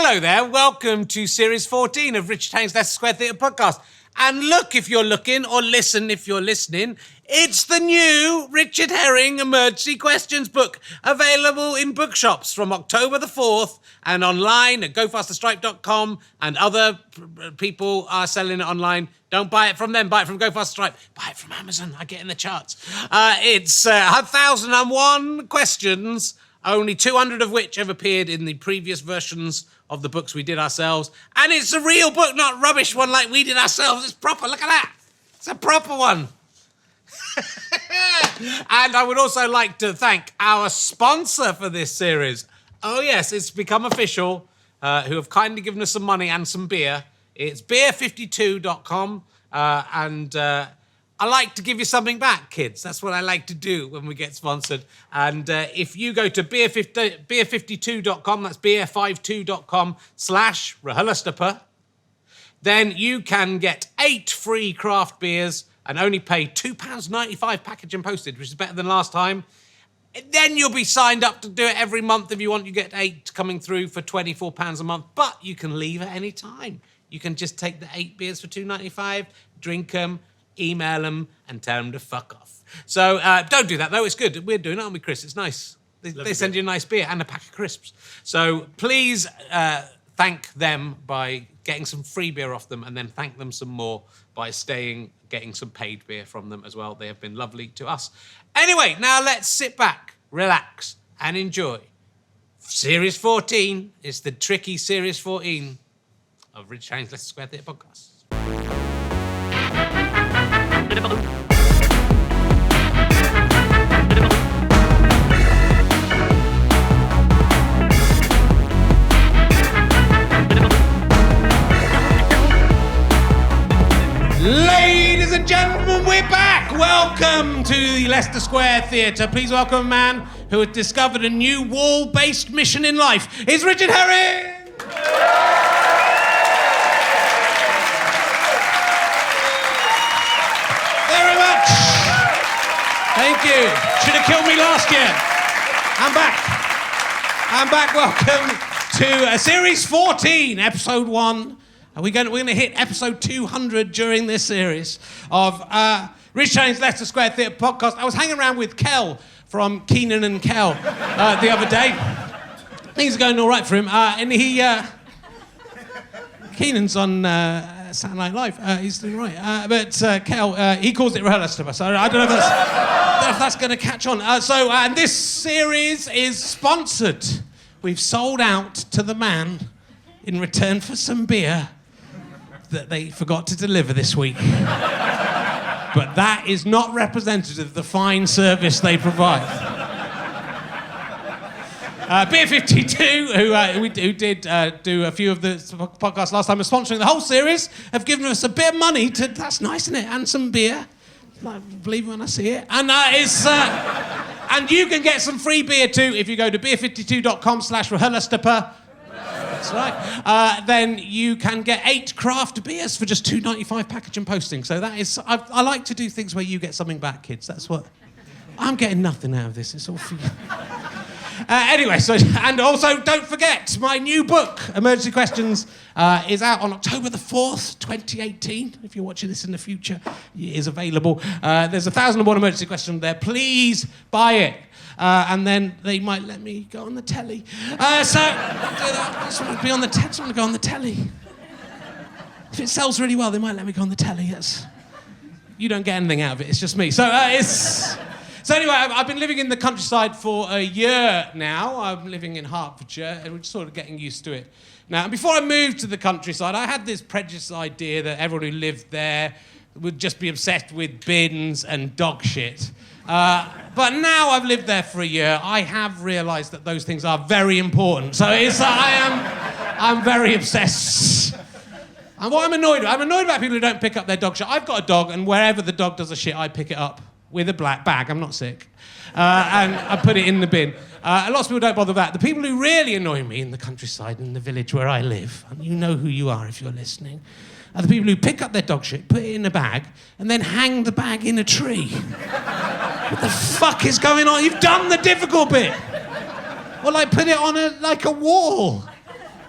Hello there, welcome to Series 14 of Richard Herring's Leicester Square Theatre podcast. And look if you're looking, or listen if you're listening, it's the new Richard Herring Emergency Questions book, available in bookshops from October the 4th and online at gofasterstripe.com, and other people are selling it online. Don't buy it from them, buy it from Go Faster Stripe. Buy it from Amazon, I get in the charts. It's 1,001 questions, only 200 of which have appeared in the previous versions of the books we did ourselves. And it's a real book, not rubbish one like we did ourselves. It's proper, look at that. It's a proper one. And I would also like to thank our sponsor for this series. Oh yes, it's become official, who have kindly given us some money and some beer. It's beer52.com, and I like to give you something back, kids. That's what I like to do when we get sponsored. And if you go to beer52.com, that's beer52.com/RHLSTP, then you can get 8 free craft beers and only pay £2.95 package and postage, which is better than last time. Then you'll be signed up to do it every month if you want. You get 8 coming through for £24 a month, but you can leave at any time. You can just take the 8 beers for £2.95, drink them, email them, and tell them to fuck off. So don't do that, though. It's good. We're doing it, aren't we, Chris? It's nice. They send you a nice beer and a pack of crisps. So please thank them by getting some free beer off them, and then thank them some more by getting some paid beer from them as well. They have been lovely to us. Anyway, now let's sit back, relax, and enjoy. Series 14 is the tricky Series 14 of Richard Herring's Leicester Square Theatre podcast. Ladies and gentlemen, we're back. Welcome to the Leicester Square Theatre. Please welcome a man who has discovered a new wall-based mission in life. It's Richard Herring! Very much. Thank you. Should have killed me last year. I'm back. Welcome to Series 14, Episode 1. We're going to hit episode 200 during this series of Richard Herring's Leicester Square Theatre podcast. I was hanging around with Kel from Keenan and Kel the other day. Things are going all right for him. And Keenan's on Saturday Night Live. He's doing right. But Kel, he calls it RHLSTP, so I don't know if that's going to catch on. And this series is sponsored. We've sold out to the man in return for some beer that they forgot to deliver this week. But that is not representative of the fine service they provide. Beer52, who did do a few of the podcasts last time, are sponsoring the whole series, have given us a bit of money to... That's nice, isn't it? And some beer. I believe when I see it. And and you can get some free beer too if you go to beer52.com/RHLSTP. That's right. Then you can get 8 craft beers for just £2.95 package and posting. So that is... I like to do things where you get something back, kids. That's what... I'm getting nothing out of this. It's all for you. Anyway, and also don't forget, my new book, Emergency Questions, is out on October the 4th, 2018. If you're watching this in the future, it is available. There's 1,001 emergency questions there. Please buy it. And then they might let me go on the telly. I just want to be on the telly. I want to go on the telly. If it sells really well, they might let me go on the telly. You don't get anything out of it. It's just me. So anyway, I've been living in the countryside for a year now. I'm living in Hertfordshire, and we're just sort of getting used to it now. And before I moved to the countryside, I had this prejudiced idea that everyone who lived there would just be obsessed with bins and dog shit. But now I've lived there for a year, I have realised that those things are very important. So I'm very obsessed. And what I'm annoyed about people who don't pick up their dog shit. I've got a dog, and wherever the dog does a shit, I pick it up with a black bag. I'm not sick. And I put it in the bin. Lots of people don't bother with that. The people who really annoy me in the countryside, in the village where I live, and you know who you are if you're listening, are the people who pick up their dog shit, put it in a bag, and then hang the bag in a tree. What the fuck is going on? You've done the difficult bit. Or like put it on a wall.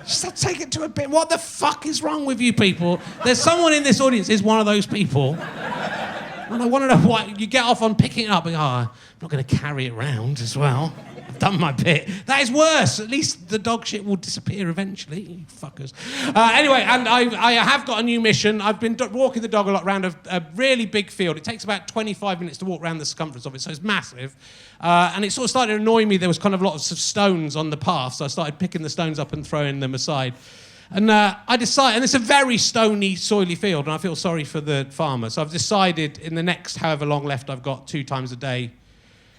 Just take it to a bit. What the fuck is wrong with you people? There's someone in this audience is one of those people. And I want to know why you get off on picking it up and go, I'm not going to carry it around as well. I've done my bit. That is worse. At least the dog shit will disappear eventually, you fuckers. Anyway, and I have got a new mission. I've been walking the dog a lot around a really big field. It takes about 25 minutes to walk around the circumference of it, so it's massive. And it sort of started to annoy me. There was kind of lots of stones on the path, so I started picking the stones up and throwing them aside. And I decided, and it's a very stony, soily field, and I feel sorry for the farmer. So I've decided in the next however long left I've got 2 times a day,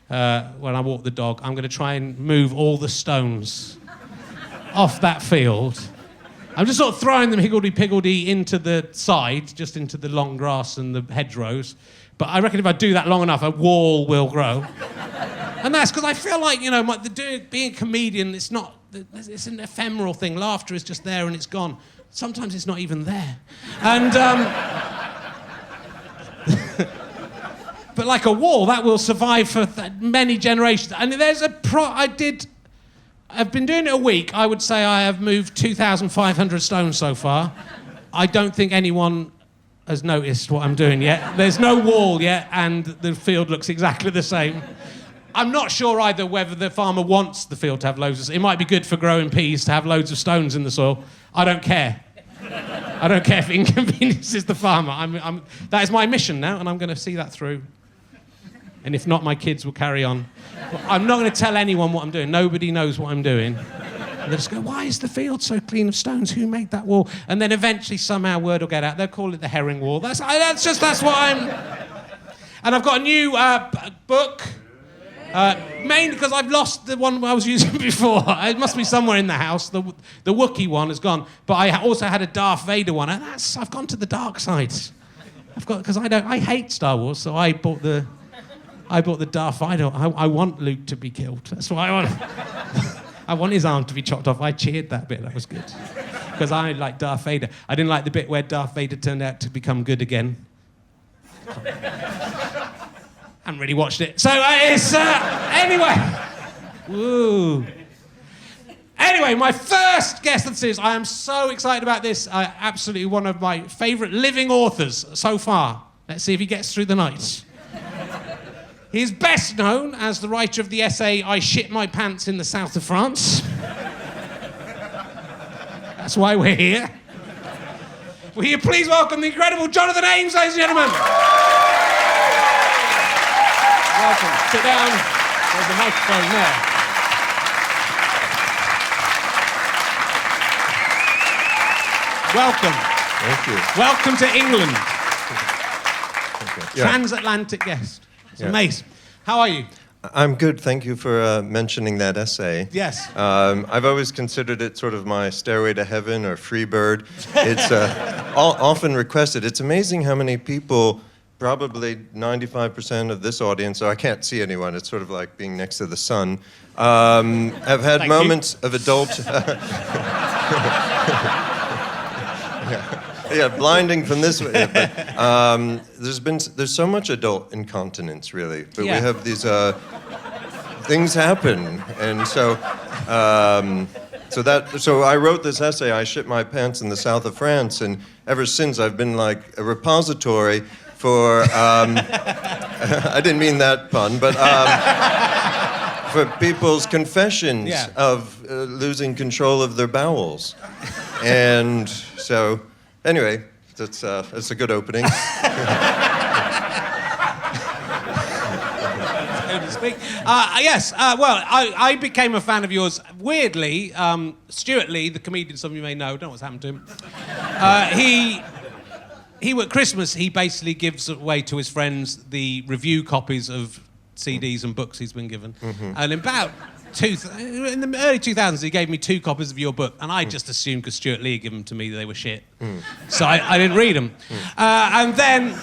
when I walk the dog, I'm going to try and move all the stones off that field. I'm just sort of throwing them higgledy-piggledy into the side, just into the long grass and the hedgerows. But I reckon if I do that long enough, a wall will grow. And that's because I feel like, being a comedian, it's an ephemeral thing. Laughter is just there and it's gone. Sometimes it's not even there. And, but like a wall, that will survive for many generations. And there's I've been doing it a week. I would say I have moved 2,500 stones so far. I don't think anyone has noticed what I'm doing yet. There's no wall yet, and the field looks exactly the same. I'm not sure either whether the farmer wants the field to have loads of... It might be good for growing peas to have loads of stones in the soil. I don't care. I don't care if it inconveniences the farmer. That is my mission now, and I'm going to see that through. And if not, my kids will carry on. I'm not going to tell anyone what I'm doing. Nobody knows what I'm doing. And they'll just go, why is the field so clean of stones? Who made that wall? And then eventually somehow word will get out. They'll call it the herring wall. That's what I'm... And I've got a new book... mainly because I've lost the one I was using before. It must be somewhere in the house. The Wookiee one is gone. But I also had a Darth Vader one, and I've gone to the dark side. Because I hate Star Wars, so I bought the Darth Vader. I want Luke to be killed. That's what I want. I want his arm to be chopped off. I cheered that bit. That was good. Because I like Darth Vader. I didn't like the bit where Darth Vader turned out to become good again. I haven't really watched it. So it's... anyway. Woo. Anyway, my first guest of the series. I am so excited about this. Absolutely one of my favourite living authors so far. Let's see if he gets through the night. He's best known as the writer of the essay, I Shit My Pants in the South of France. That's why we're here. Will you please welcome the incredible Jonathan Ames, ladies and gentlemen? Welcome. Sit down. There's the microphone there. Welcome. Thank you. Welcome to England. Yeah. Transatlantic guest. It's amazing. How are you? I'm good. Thank you for mentioning that essay. Yes. I've always considered it sort of my stairway to heaven or free bird. It's often requested. It's amazing how many people... Probably 95% of this audience, so I can't see anyone, it's sort of like being next to the sun, have had moments of adult... yeah, blinding from this way. But, there's so much adult incontinence, really. But we have these things happen, and so... So I wrote this essay, I Shit My Pants in the South of France, and ever since I've been like a repository for, I didn't mean that pun, but for people's confessions of losing control of their bowels. And so, anyway, that's a good opening. Yes, well, I became a fan of yours. Weirdly, Stuart Lee, the comedian, some of you may know, don't know what's happened to him. He at Christmas, he basically gives away to his friends the review copies of CDs and books he's been given. Mm-hmm. And in the early 2000s, he gave me 2 copies of your book, and I just assumed because Stuart Lee gave them to me they were shit. So I didn't read them. And then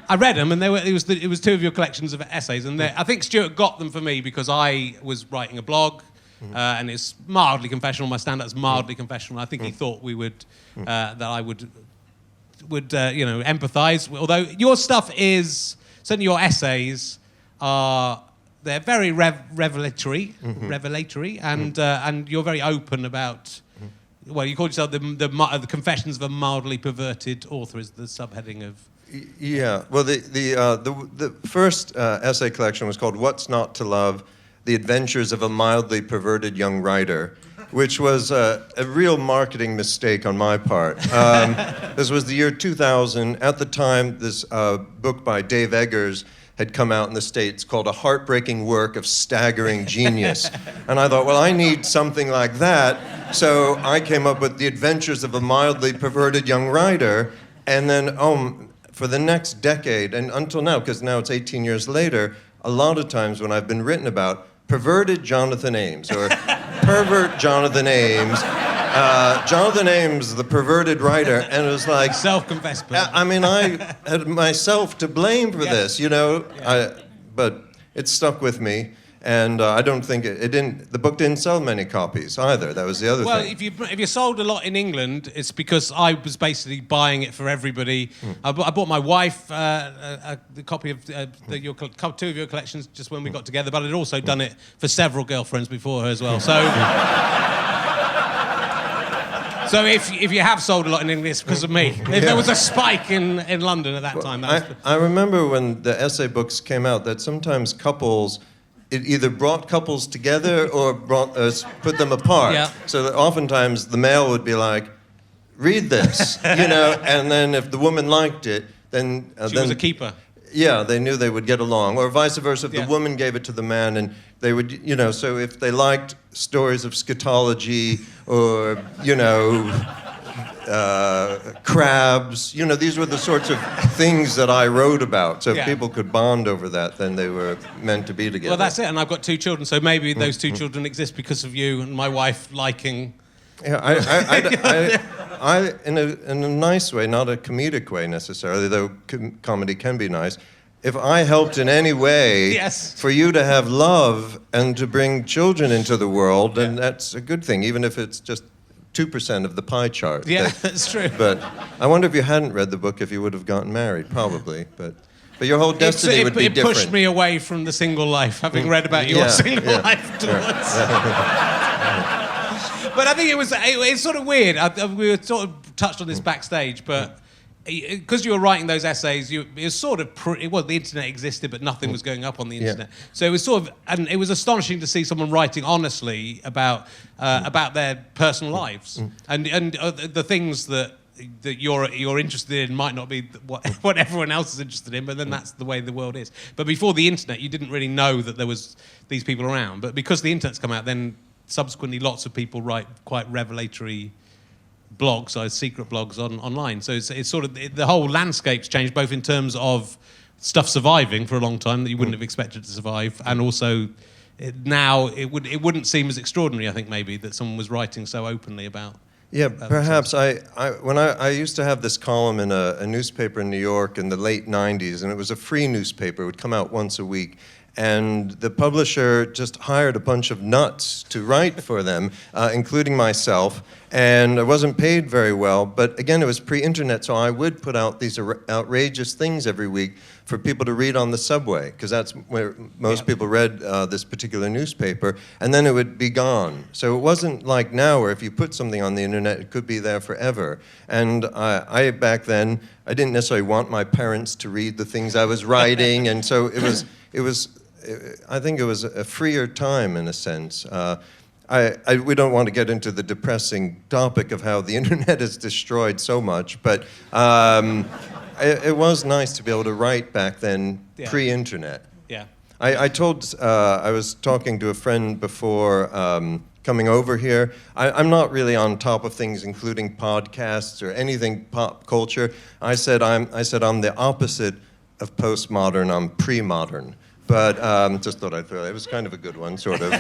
I read them, and it was 2 of your collections of essays, and I think Stuart got them for me because I was writing a blog, and it's mildly confessional. My stand-up's mildly confessional. I think he thought we would that I would empathise. Although your stuff is, certainly your essays are, they're very revelatory, and you're very open about Well, you called yourself the Confessions of a Mildly Perverted Author is the subheading of... Yeah, well, the first essay collection was called What's Not to Love? The Adventures of a Mildly Perverted Young Writer, which was a real marketing mistake on my part. This was the year 2000. At the time, this book by Dave Eggers had come out in the States called A Heartbreaking Work of Staggering Genius. And I thought, well, I need something like that. So I came up with The Adventures of a Mildly Perverted Young Writer. And then, for the next decade, and until now, because now it's 18 years later, a lot of times when I've been written about, perverted Jonathan Ames, or pervert Jonathan Ames, Jonathan Ames, the perverted writer, and it was like... Self-confessed. I mean, I had myself to blame for this, you know, but it stuck with me, and I don't think it didn't... The book didn't sell many copies either. That was the other thing. Well, if you sold a lot in England, it's because I was basically buying it for everybody. I bought my wife a copy of two of your collections just when we got together, but I'd also done it for several girlfriends before her as well. So, so if you have sold a lot in England, it's because of me. There was a spike in London at that time. I remember when the essay books came out that sometimes couples... It either brought couples together or put them apart. Yeah. So that oftentimes the male would be like, read this, you know, and then if the woman liked it, then... She was a keeper. Yeah, they knew they would get along. Or vice versa, if the woman gave it to the man and they would, you know, so if they liked stories of scatology or, you know... crabs, you know, these were the sorts of things that I wrote about. So if people could bond over that, then they were meant to be together. Well, that's it, and I've got 2 children, so maybe those 2 children exist because of you and my wife liking... Yeah, I in a nice way, not a comedic way necessarily, though comedy can be nice. If I helped in any way for you to have love and to bring children into the world, then that's a good thing, even if it's just 2% of the pie chart. Yeah, that's true. But I wonder if you hadn't read the book, if you would have gotten married, probably. But your whole destiny would be different. It pushed me away from the single life, having read about your single life towards. But I think it's sort of weird. We were sort of touched on this backstage, but because you were writing those essays, it was sort of the internet existed, but nothing was going up on the internet. So it was sort of, and it was astonishing to see someone writing honestly about their personal lives and the things that you're interested in might not be what everyone else is interested in, but then that's the way the world is. But before the internet, you didn't really know that there was these people around. But because the internet's come out, then subsequently lots of people write quite revelatory blogs, or secret blogs online. So it's sort of the whole landscape's changed, both in terms of stuff surviving for a long time that you wouldn't have expected to survive, and also now it wouldn't seem as extraordinary, I think, maybe, that someone was writing so openly about. Yeah, perhaps. When I used to have this column in a newspaper in New York in the late 90s, and it was a free newspaper. It would come out once a week. And the publisher just hired a bunch of nuts to write for them, including myself. And I wasn't paid very well, but again, it was pre-internet, so I would put out these outrageous things every week for people to read on the subway, because that's where most people read this particular newspaper, and then it would be gone. So it wasn't like now, where if you put something on the internet, it could be there forever. And I back then, I didn't necessarily want my parents to read the things I was writing, and so I think it was a freer time in a sense. We don't want to get into the depressing topic of how the internet has destroyed so much, but it was nice to be able to write back then, pre-internet. Yeah. I was talking to a friend before coming over here. I'm not really on top of things, including podcasts or anything pop culture. I said I'm the opposite of postmodern. I'm pre-modern. But just thought I'd throw it. It was kind of a good one, sort of.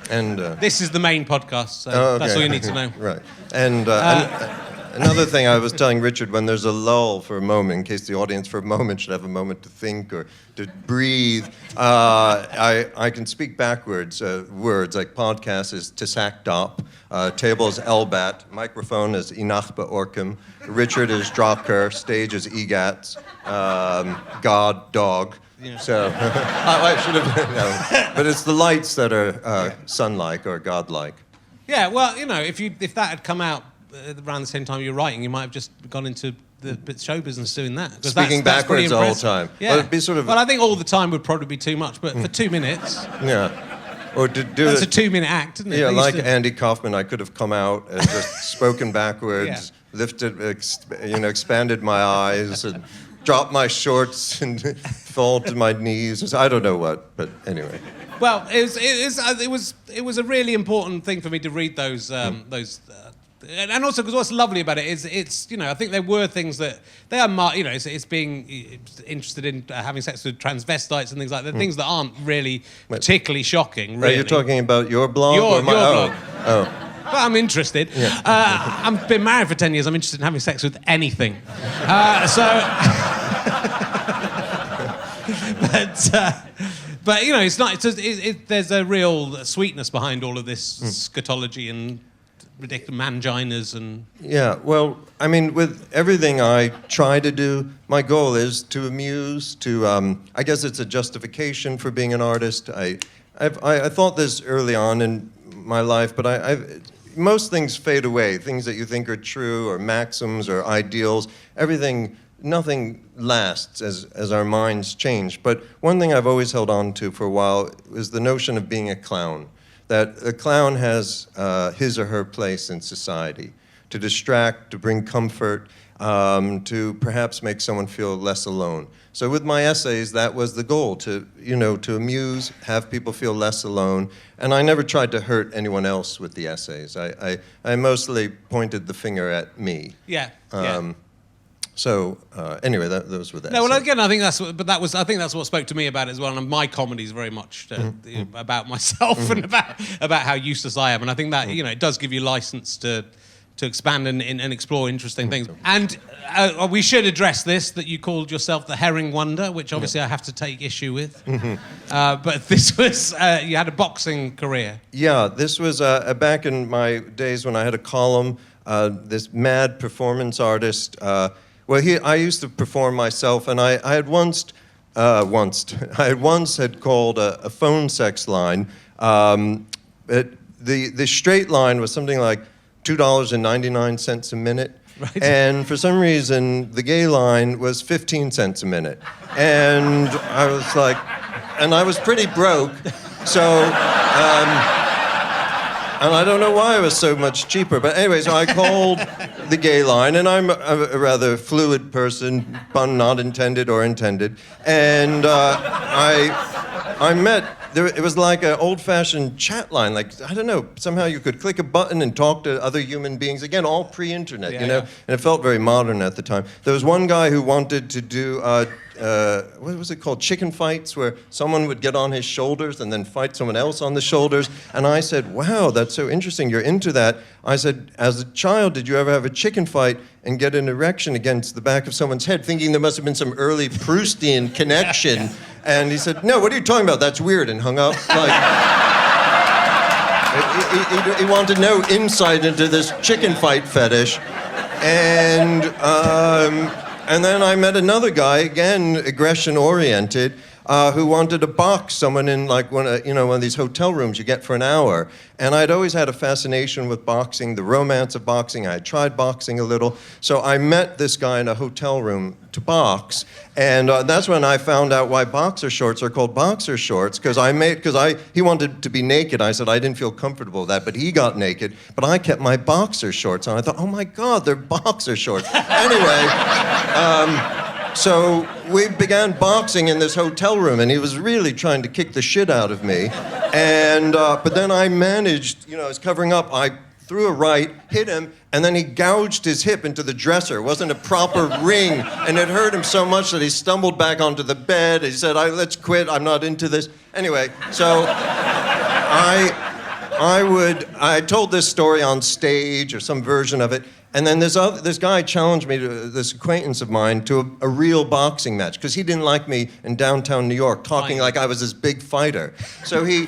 And this is the main podcast, so that's all you need to know. Right. And another thing I was telling Richard, when there's a lull for a moment, in case the audience for a moment should have a moment to think or to breathe, I can speak backwards. Words like podcast is tisakdop, table is elbat, microphone is inachba orkum, Richard is dropker, stage is egats, God, dog. So I should have. No. But it's the lights that are sun-like or godlike. Yeah, well, if that had come out around the same time you were writing, you might have just gone into the show business doing that. Speaking backwards all the time. Yeah. Well, it'd be sort of. Well, I think all the time would probably be too much, but for 2 minutes. Yeah. Or to do That's a 2-minute act, isn't it? Yeah, like Andy Kaufman, I could have come out and just spoken backwards, lifted, expanded my eyes, and dropped my shorts and fall to my knees. I don't know what, but anyway. Well, it was a really important thing for me to read those. And also because what's lovely about it is it's I think there were things that they are it's being interested in having sex with transvestites and things like that, things that aren't really particularly shocking. Really. Are you talking about your blog? Your blog. Oh. Well, I'm interested. Yeah. I've been married for 10 years. I'm interested in having sex with anything. But it's not. There's a real sweetness behind all of this scatology and ridiculous manginas and. Yeah. Well, I mean, with everything I try to do, my goal is to amuse. I guess it's a justification for being an artist. I thought this early on in my life, but most things fade away. Things that you think are true or maxims or ideals. Nothing lasts as our minds change. But one thing I've always held on to for a while is the notion of being a clown. That a clown has his or her place in society to distract, to bring comfort, to perhaps make someone feel less alone. So with my essays, that was the goal, to amuse, have people feel less alone. And I never tried to hurt anyone else with the essays. I mostly pointed the finger at me. Yeah. So anyway, those were the. No, well, again, I think that's what spoke to me about it as well. And my comedy is very much about myself and about how useless I am. And I think that it does give you license to expand and explore interesting things. And we should address this, that you called yourself the Herring Wonder, which obviously I have to take issue with. But this was you had a boxing career. Yeah, this was back in my days when I had a column. This mad performance artist. I used to perform myself, and I had once had called a phone sex line. The straight line was something like $2.99 a minute. Right. And for some reason, the gay line was 15 cents a minute. And I was like, and I was pretty broke, so, and I don't know why it was so much cheaper. But anyway, so I called the gay line, and I'm a rather fluid person, pun not intended or intended. And I met, it was like an old-fashioned chat line. Like, I don't know, somehow you could click a button and talk to other human beings. Again, all pre-internet, Yeah. And it felt very modern at the time. There was one guy who wanted to do, what was it called? Chicken fights, where someone would get on his shoulders and then fight someone else on the shoulders. And I said, wow, that's so interesting. You're into that. I said, as a child, did you ever have a chicken fight and get an erection against the back of someone's head, thinking there must have been some early Proustian connection? And he said, no, what are you talking about? That's weird, and hung up. Like, he wanted no insight into this chicken fight fetish. And then I met another guy, again, aggression-oriented, who wanted to box someone in like one of these hotel rooms you get for an hour. And I'd always had a fascination with boxing, the romance of boxing. I had tried boxing a little. So I met this guy in a hotel room to box. And that's when I found out why boxer shorts are called boxer shorts, because he wanted to be naked. I said I didn't feel comfortable with that, but he got naked. But I kept my boxer shorts on. I thought, oh my God, they're boxer shorts. Anyway, so we began boxing in this hotel room, and he was really trying to kick the shit out of me. And but then I managed, I was covering up. I threw a right, hit him, and then he gouged his hip into the dresser. It wasn't a proper ring, and it hurt him so much that he stumbled back onto the bed. He said, let's quit, I'm not into this. Anyway, so I told this story on stage, or some version of it, and then this guy challenged me, this acquaintance of mine, to a real boxing match, because he didn't like me in downtown New York talking like I was this big fighter. So he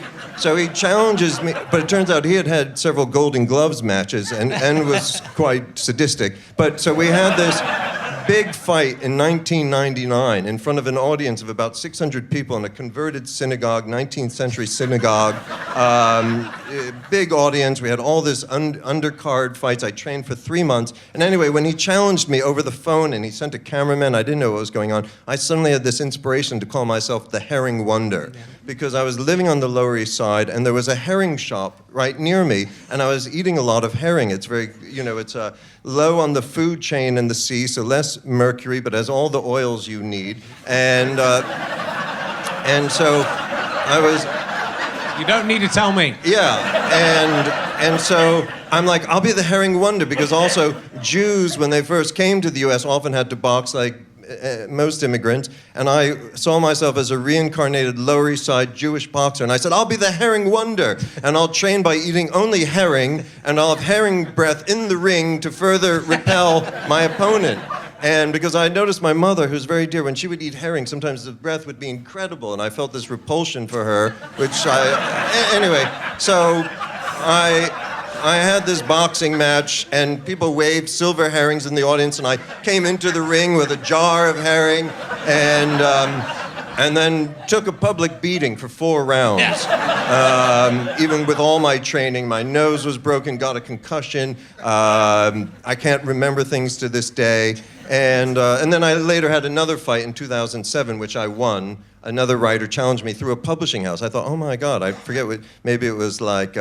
challenges me, but it turns out he had several Golden Gloves matches and was quite sadistic. But so we had this, big fight in 1999 in front of an audience of about 600 people in a converted synagogue, 19th century synagogue. Big audience. We had all this undercard fights. I trained for 3 months. And anyway, when he challenged me over the phone and he sent a cameraman, I didn't know what was going on. I suddenly had this inspiration to call myself the Herring Wonder. Because I was living on the Lower East Side and there was a herring shop right near me and I was eating a lot of herring. It's very, it's low on the food chain in the sea, so less mercury, but has all the oils you need. And so I was... You don't need to tell me. Yeah, and so I'm like, I'll be the Herring Wonder, because also Jews, when they first came to the U.S., often had to box like most immigrants, and I saw myself as a reincarnated Lower East Side Jewish boxer, and I said, I'll be the Herring Wonder, and I'll train by eating only herring, and I'll have herring breath in the ring to further repel my opponent. And because I noticed my mother, who's very dear, when she would eat herring, sometimes the breath would be incredible, and I felt this repulsion for her, anyway, so I had this boxing match, and people waved silver herrings in the audience, and I came into the ring with a jar of herring, and then took a public beating for 4 rounds. Yeah. Even with all my training, my nose was broken, got a concussion. I can't remember things to this day. And then I later had another fight in 2007, which I won. Another writer challenged me through a publishing house. I thought, oh my God, I forget what, maybe it was like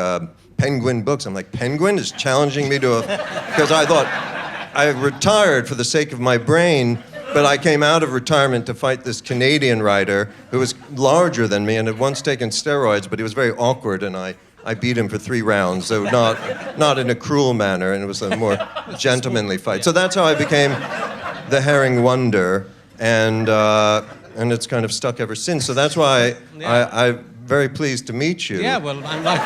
Penguin Books. I'm like, Penguin is challenging me to because I thought I retired for the sake of my brain, but I came out of retirement to fight this Canadian writer who was larger than me and had once taken steroids, but he was very awkward, and I beat him for 3 rounds, so not in a cruel manner, and it was a more gentlemanly fight. So that's how I became the Herring Wonder, and it's kind of stuck ever since. So that's why I'm very pleased to meet you. Yeah, well, I'm like...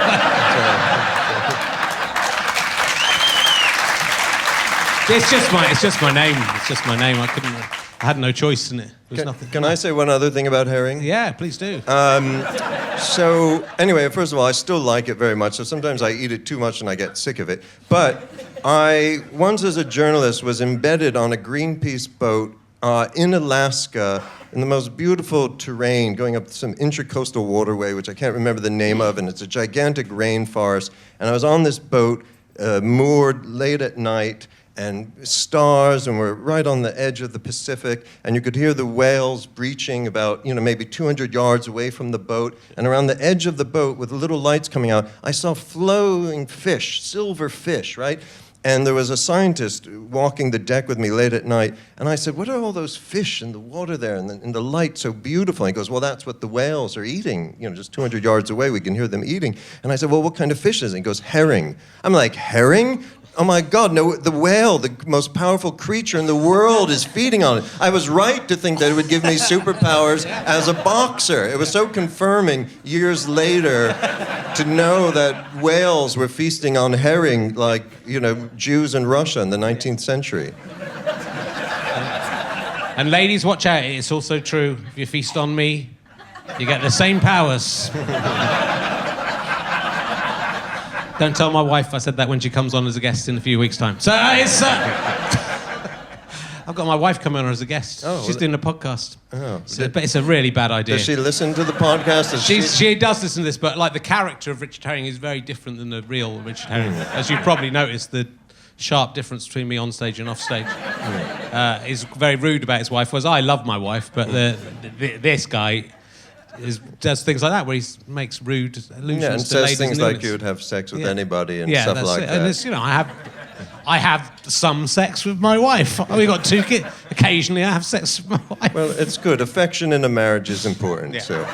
It's just my name. It's just my name. I had no choice in it. Can I say one other thing about herring? Yeah, please do. So anyway, first of all, I still like it very much. So sometimes I eat it too much and I get sick of it. But I once, as a journalist, was embedded on a Greenpeace boat in Alaska in the most beautiful terrain, going up some intracoastal waterway, which I can't remember the name of, and it's a gigantic rainforest. And I was on this boat, moored late at night, and stars, and we're right on the edge of the Pacific, and you could hear the whales breaching about, maybe 200 yards away from the boat, and around the edge of the boat with little lights coming out, I saw flowing fish, silver fish, right? And there was a scientist walking the deck with me late at night, and I said, what are all those fish in the water there, and the light so beautiful? And he goes, well, that's what the whales are eating. Just 200 yards away, we can hear them eating. And I said, well, what kind of fish is it? And he goes, herring. I'm like, herring? Oh my God, no, the whale, the most powerful creature in the world, is feeding on it. I was right to think that it would give me superpowers as a boxer. It was so confirming years later to know that whales were feasting on herring like, Jews in Russia in the 19th century. And ladies, watch out, it's also true. If you feast on me, you get the same powers. Don't tell my wife I said that when she comes on as a guest in a few weeks' time. So it's... I've got my wife coming on as a guest. Oh, she's doing a podcast. Oh, but it's a really bad idea. Does she listen to the podcast? She does listen to this, but like the character of Richard Herring is very different than the real Richard Herring. As you've probably noticed, the sharp difference between me on stage and off stage. He's very rude about his wife, whereas I love my wife, but this guy... does things like that, where he makes rude allusions and to says ladies things and like you would have sex with anybody and stuff like that. And it's, I have some sex with my wife. We got 2 kids. Occasionally, I have sex with my wife. Well, it's good. Affection in a marriage is important. Yeah. So.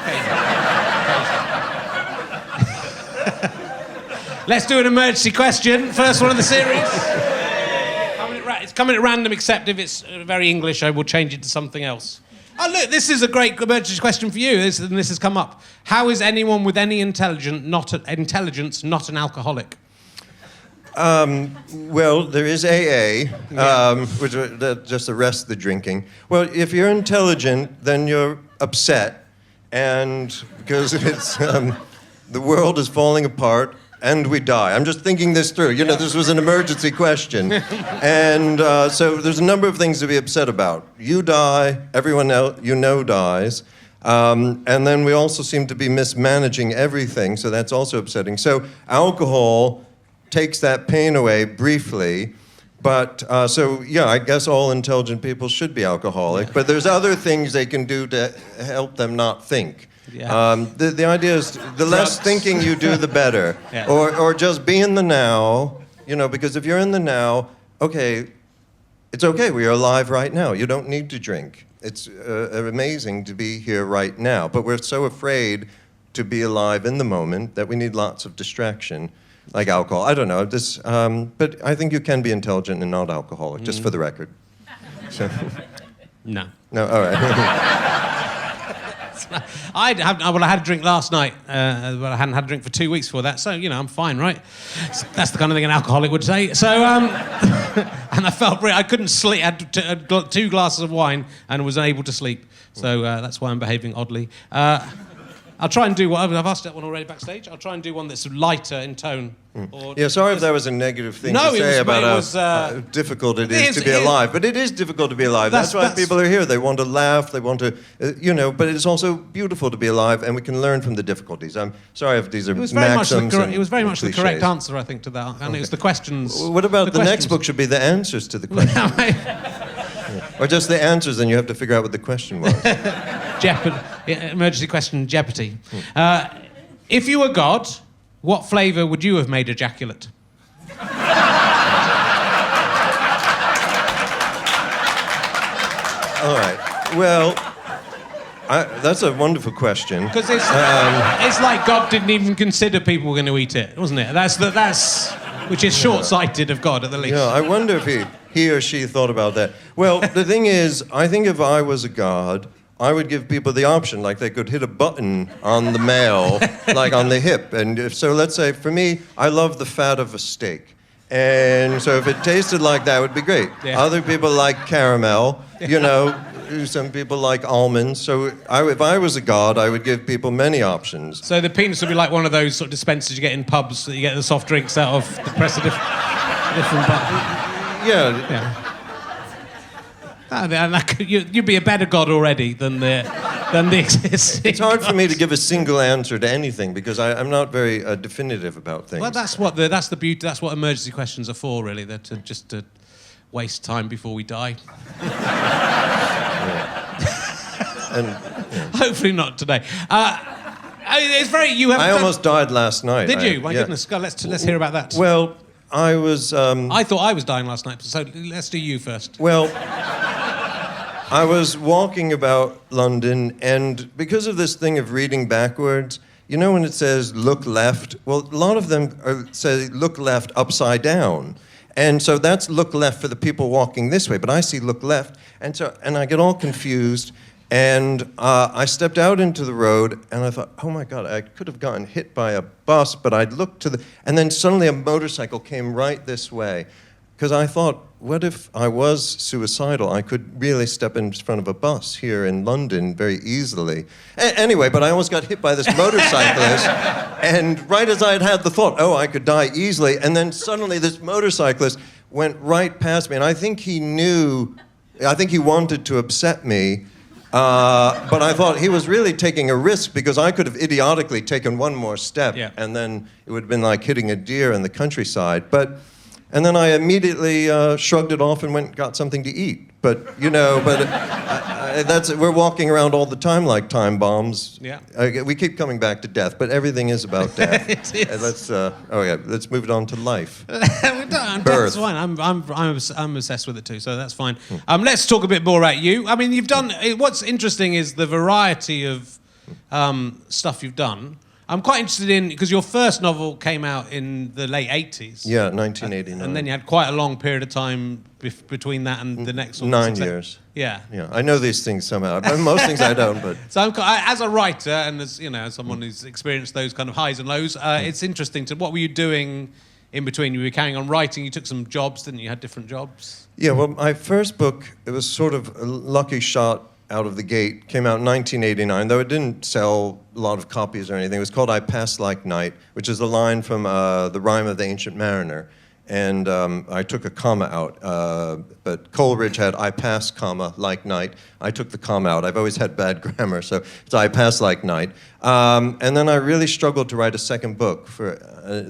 Let's do an emergency question. First one of the series. It's coming at random, except if it's very English, I will change it to something else. Oh, look, this is a great emergency question for you. This has come up. How is anyone with any intelligence not an alcoholic? Well, there is AA, which just arrests the drinking. Well, if you're intelligent, then you're upset, and because it's the world is falling apart, and we die. I'm just thinking this through. You know, this was an emergency question. And so there's a number of things to be upset about. You die, everyone else you know dies. And then we also seem to be mismanaging everything, so that's also upsetting. So alcohol takes that pain away briefly. But, so, yeah, I guess all intelligent people should be alcoholic. But there's other things they can do to help them not think. Yeah. The idea is the less thinking you do, the better. Yeah. Or just be in the now, you know, because if you're in the now, okay, it's okay, we are alive right now. You don't need to drink. It's amazing to be here right now. But we're so afraid to be alive in the moment that we need lots of distraction. Like alcohol. I don't know. This, but I think you can be intelligent and not alcoholic, just for the record. So. No. No, all right. I had a drink last night, but I hadn't had a drink for 2 weeks before that, so, you know, I'm fine, right? So that's the kind of thing an alcoholic would say. So, and I felt I couldn't sleep. I had 2 glasses of wine and was unable to sleep. So that's why I'm behaving oddly. I'll try and do what I've asked that one already backstage. I'll try and do one that's lighter in tone. Or yeah, sorry if that was a negative thing to say about how difficult it is to be alive. But it is difficult to be alive. That's why people are here. They want to laugh. They want to, you know. But it's also beautiful to be alive, and we can learn from the difficulties. I'm sorry if these are maxims. It was very much the correct answer, I think, to that. And it was the questions. What about the next book? Should be the answers to the questions. Or just the answers, and you have to figure out what the question was. Emergency question, Jeopardy. If you were God, what flavour would you have made ejaculate? All right. Well, that's a wonderful question. Because it's like God didn't even consider people were going to eat it, wasn't it? That's which is short-sighted of God, at the least. Yeah, I wonder if he or she thought about that. Well, the thing is, I think if I was a god, I would give people the option, like they could hit a button on the mail, like on the hip. And so let's say, for me, I love the fat of a steak. And so if it tasted like that, it would be great. Yeah. Other people like caramel, you know. Some people like almonds. So if I was a god, I would give people many options. So the penis would be like one of those sort of dispensers you get in pubs that you get the soft drinks out of, the press a different button. Yeah. You'd be a better god already than the existing. It's hard for me to give a single answer to anything because I'm not very definitive about things. Well, that's the beauty. That's what emergency questions are for, really. They're just to waste time before we die. And, hopefully not today. It's very. I almost died last night. Did you? My goodness. God, let's hear about that. Well, I was. I thought I was dying last night, so let's do you first. Well, I was walking about London, and because of this thing of reading backwards, you know when it says "look left"? Well, a lot of them say "look left" upside down. And so that's look left for the people walking this way, but I see look left, and I get all confused, and I stepped out into the road, and I thought, oh my God, I could have gotten hit by a bus, but I looked and then suddenly a motorcycle came right this way, because I thought, what if I was suicidal? I could really step in front of a bus here in London very easily. Anyway, but I almost got hit by this motorcyclist, and right as I had the thought, oh, I could die easily, and then suddenly this motorcyclist went right past me, and I think he wanted to upset me, but I thought he was really taking a risk because I could have idiotically taken one more step, and then it would have been like hitting a deer in the countryside. And then I immediately shrugged it off and went and got something to eat. But, you know, we're walking around all the time like time bombs. Yeah. We keep coming back to death, but everything is about death. It is. Let's move it on to life. Birth. That's fine. I'm obsessed with it too, so that's fine. Let's talk a bit more about you. I mean, you've done... What's interesting is the variety of stuff you've done. I'm quite interested in, because your first novel came out in the late 80s. Yeah, 1989. And then you had quite a long period of time between that and the next one. 9 years. Yeah. Yeah, I know these things somehow. Most things I don't, but... So as a writer, and as, you know, as someone who's experienced those kind of highs and lows, it's interesting what were you doing in between? You were carrying on writing, you took some jobs, didn't you? You had different jobs? Yeah, well, my first book, it was sort of a lucky shot out of the gate. Came out in 1989, though it didn't sell a lot of copies or anything. It was called I Pass Like Night, which is a line from the Rime of the Ancient Mariner. And I took a comma out, but Coleridge had I pass, comma, like night. I took the comma out. I've always had bad grammar, so it's I pass like night. And then I really struggled to write a second book. For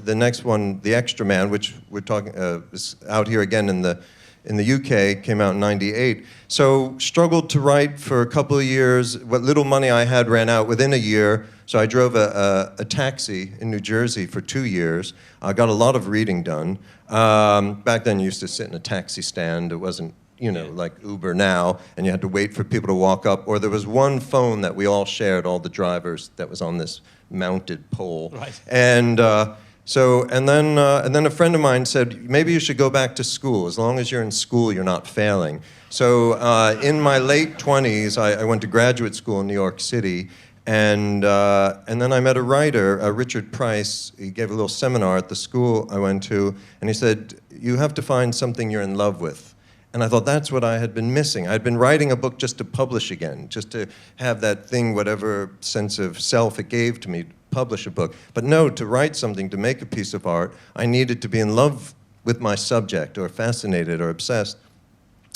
the next one, The Extra Man, which we're talking is out here again in the UK, came out in '98. So struggled to write for a couple of years. What little money I had ran out within a year. So I drove a taxi in New Jersey for 2 years. I got a lot of reading done. Back then, you used to sit in a taxi stand. It wasn't, like Uber now, and you had to wait for people to walk up. Or there was one phone that we all shared, all the drivers, that was on this mounted pole. Right. And then a friend of mine said, maybe you should go back to school. As long as you're in school, you're not failing. So in my late 20s, I went to graduate school in New York City. And then I met a writer, Richard Price. He gave a little seminar at the school I went to, and he said, you have to find something you're in love with. And I thought that's what I had been missing. I'd been writing a book just to publish again, just to have that thing, whatever sense of self it gave to me, to publish a book. But no, to write something, to make a piece of art, I needed to be in love with my subject, or fascinated, or obsessed.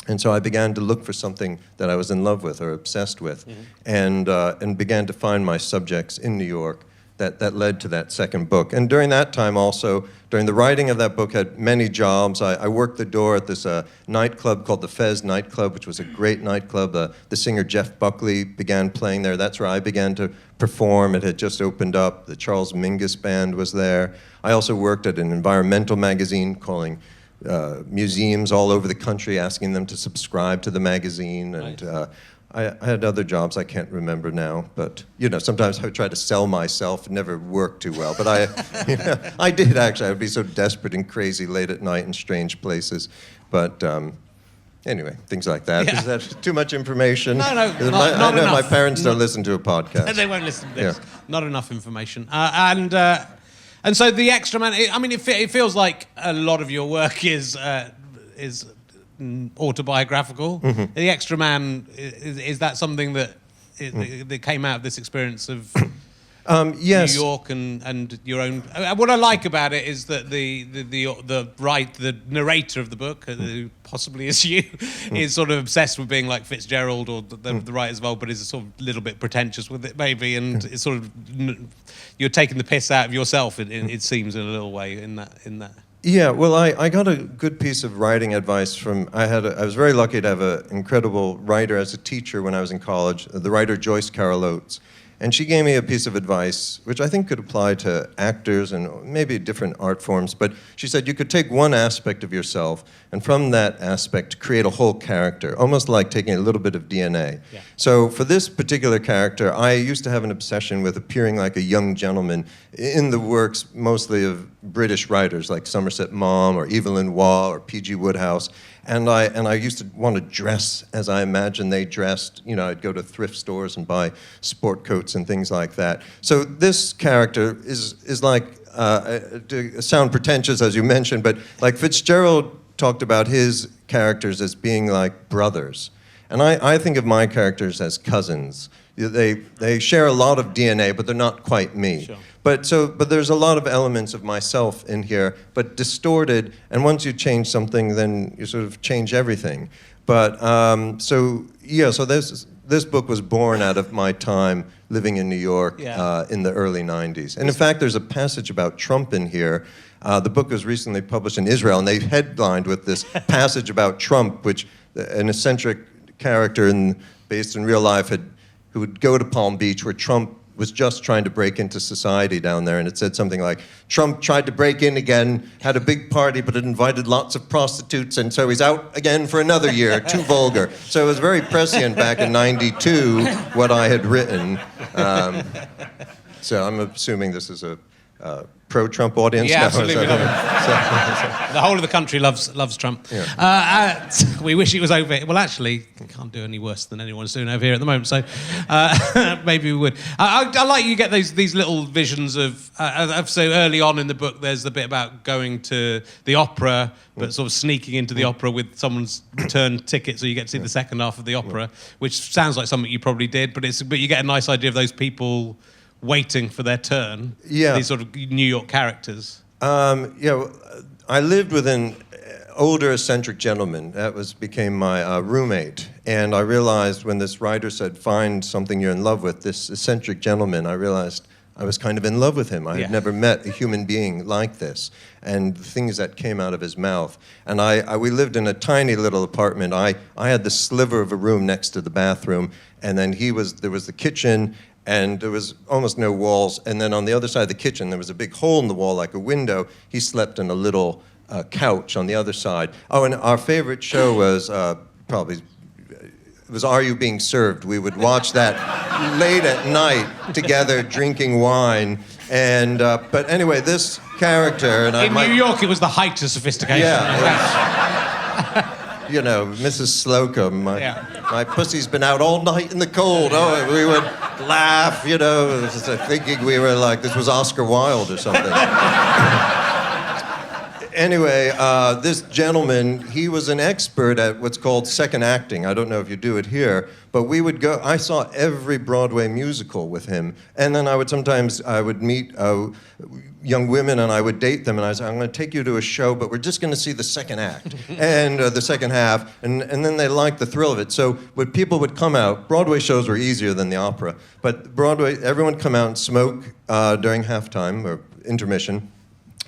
And so I began to look for something that I was in love with or obsessed with, and began to find my subjects in New York. That led to that second book. And during that time also, during the writing of that book, I had many jobs. I worked the door at this nightclub called the Fez nightclub, which was a great nightclub. The singer Jeff Buckley began playing there. That's where I began to perform. It had just opened up. The Charles Mingus Band was there. I also worked at an environmental magazine calling museums all over the country, asking them to subscribe to the magazine. And I had other jobs I can't remember now, but sometimes I would try to sell myself. It never worked too well, but I did actually. I would be so desperate and crazy late at night in strange places. But anyway, things like that. Yeah. Is that too much information? No, not enough. My parents don't listen to a podcast. They won't listen to this. Yeah. Not enough information. And so The Extra Man, it feels like a lot of your work is autobiographical. Mm-hmm. The Extra Man, is that something that that came out of this experience of yes. New York and your own? What I like about it is that the narrator of the book, who possibly is you, is sort of obsessed with being like Fitzgerald or the writers of old, but is a sort of little bit pretentious with it maybe, and it's sort of you're taking the piss out of yourself. It seems in a little way in that. Yeah, well, I got a good piece of writing advice from, I was very lucky to have an incredible writer as a teacher when I was in college, the writer Joyce Carol Oates. And she gave me a piece of advice, which I think could apply to actors and maybe different art forms. But she said you could take one aspect of yourself, and from that aspect create a whole character, almost like taking a little bit of DNA. Yeah. So for this particular character, I used to have an obsession with appearing like a young gentleman in the works mostly of British writers like Somerset Maugham or Evelyn Waugh or P.G. Wodehouse. And I used to want to dress as I imagined they dressed. I'd go to thrift stores and buy sport coats and things like that. So this character is like, to sound pretentious as you mentioned, but like Fitzgerald talked about his characters as being like brothers. And I think of my characters as cousins. They share a lot of DNA, but they're not quite me. Sure. But there's a lot of elements of myself in here, but distorted. And once you change something, then you sort of change everything. But so this book was born out of my time living in New York in the early '90s. And in fact, there's a passage about Trump in here. The book was recently published in Israel, and they headlined with this passage about Trump, which an eccentric character based in real life who would go to Palm Beach, where Trump was just trying to break into society down there, and it said something like, Trump tried to break in again, had a big party, but it invited lots of prostitutes, and so he's out again for another year, too vulgar. So it was very prescient back in '92, what I had written. So I'm assuming this is pro-Trump audience? Yeah, No, absolutely. is that- The whole of the country loves Trump. Yeah. We wish it was over. Well, actually, we can't do any worse than anyone's doing over here at the moment. So maybe we would. I like you get these little visions of. So early on in the book, there's the bit about going to the opera, but sort of sneaking into the opera with someone's return ticket, so you get to see the second half of the opera, which sounds like something you probably did. But you get a nice idea of those people waiting for their turn. Yeah. These sort of New York characters. I lived with an older eccentric gentleman that became my roommate, and I realized when this writer said, "Find something you're in love with," this eccentric gentleman, I realized I was kind of in love with him. I had never met a human being like this, and the things that came out of his mouth. And we lived in a tiny little apartment. I had the sliver of a room next to the bathroom, and then there was the kitchen, and there was almost no walls. And then on the other side of the kitchen, there was a big hole in the wall, like a window. He slept in a little couch on the other side. Oh, and our favorite show was Are You Being Served? We would watch that late at night together, drinking wine. And but anyway, this character and In New York, it was the height of sophistication. You know, Mrs. Slocum, my pussy's been out all night in the cold. Oh, we would laugh, you know, thinking we were like, this was Oscar Wilde or something. Anyway, this gentleman, he was an expert at what's called second acting. I don't know if you do it here, but we would go, I saw every Broadway musical with him. And then I would meet young women and I would date them, and I was like, I'm going to take you to a show, but we're just going to see the second act and the second half. And then they liked the thrill of it. So when people would come out, Broadway shows were easier than the opera, but Broadway, everyone would come out and smoke during halftime or intermission.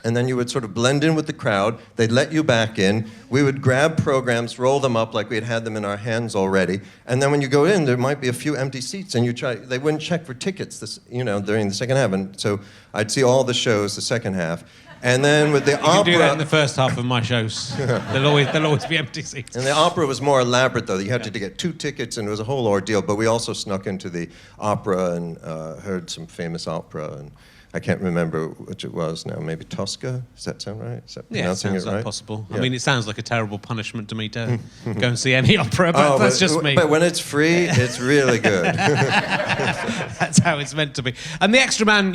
And then you would sort of blend in with the crowd. They'd let you back in. We would grab programs, roll them up like we had them in our hands already. And then when you go in, there might be a few empty seats, and they wouldn't check for tickets, during the second half. And so I'd see all the shows, the second half. And then with the opera... You do that in the first half of my shows. There'll always be empty seats. And the opera was more elaborate, though. You had to get 2 tickets, and it was a whole ordeal. But we also snuck into the opera and heard some famous opera. And I can't remember which it was now. Maybe Tosca? Does that sound right? Is that pronouncing sounds it right? Like possible. Yeah. I mean, it sounds like a terrible punishment to me to go and see any opera, but that's just me. But when it's free, it's really good. That's how it's meant to be. And the Extra Man,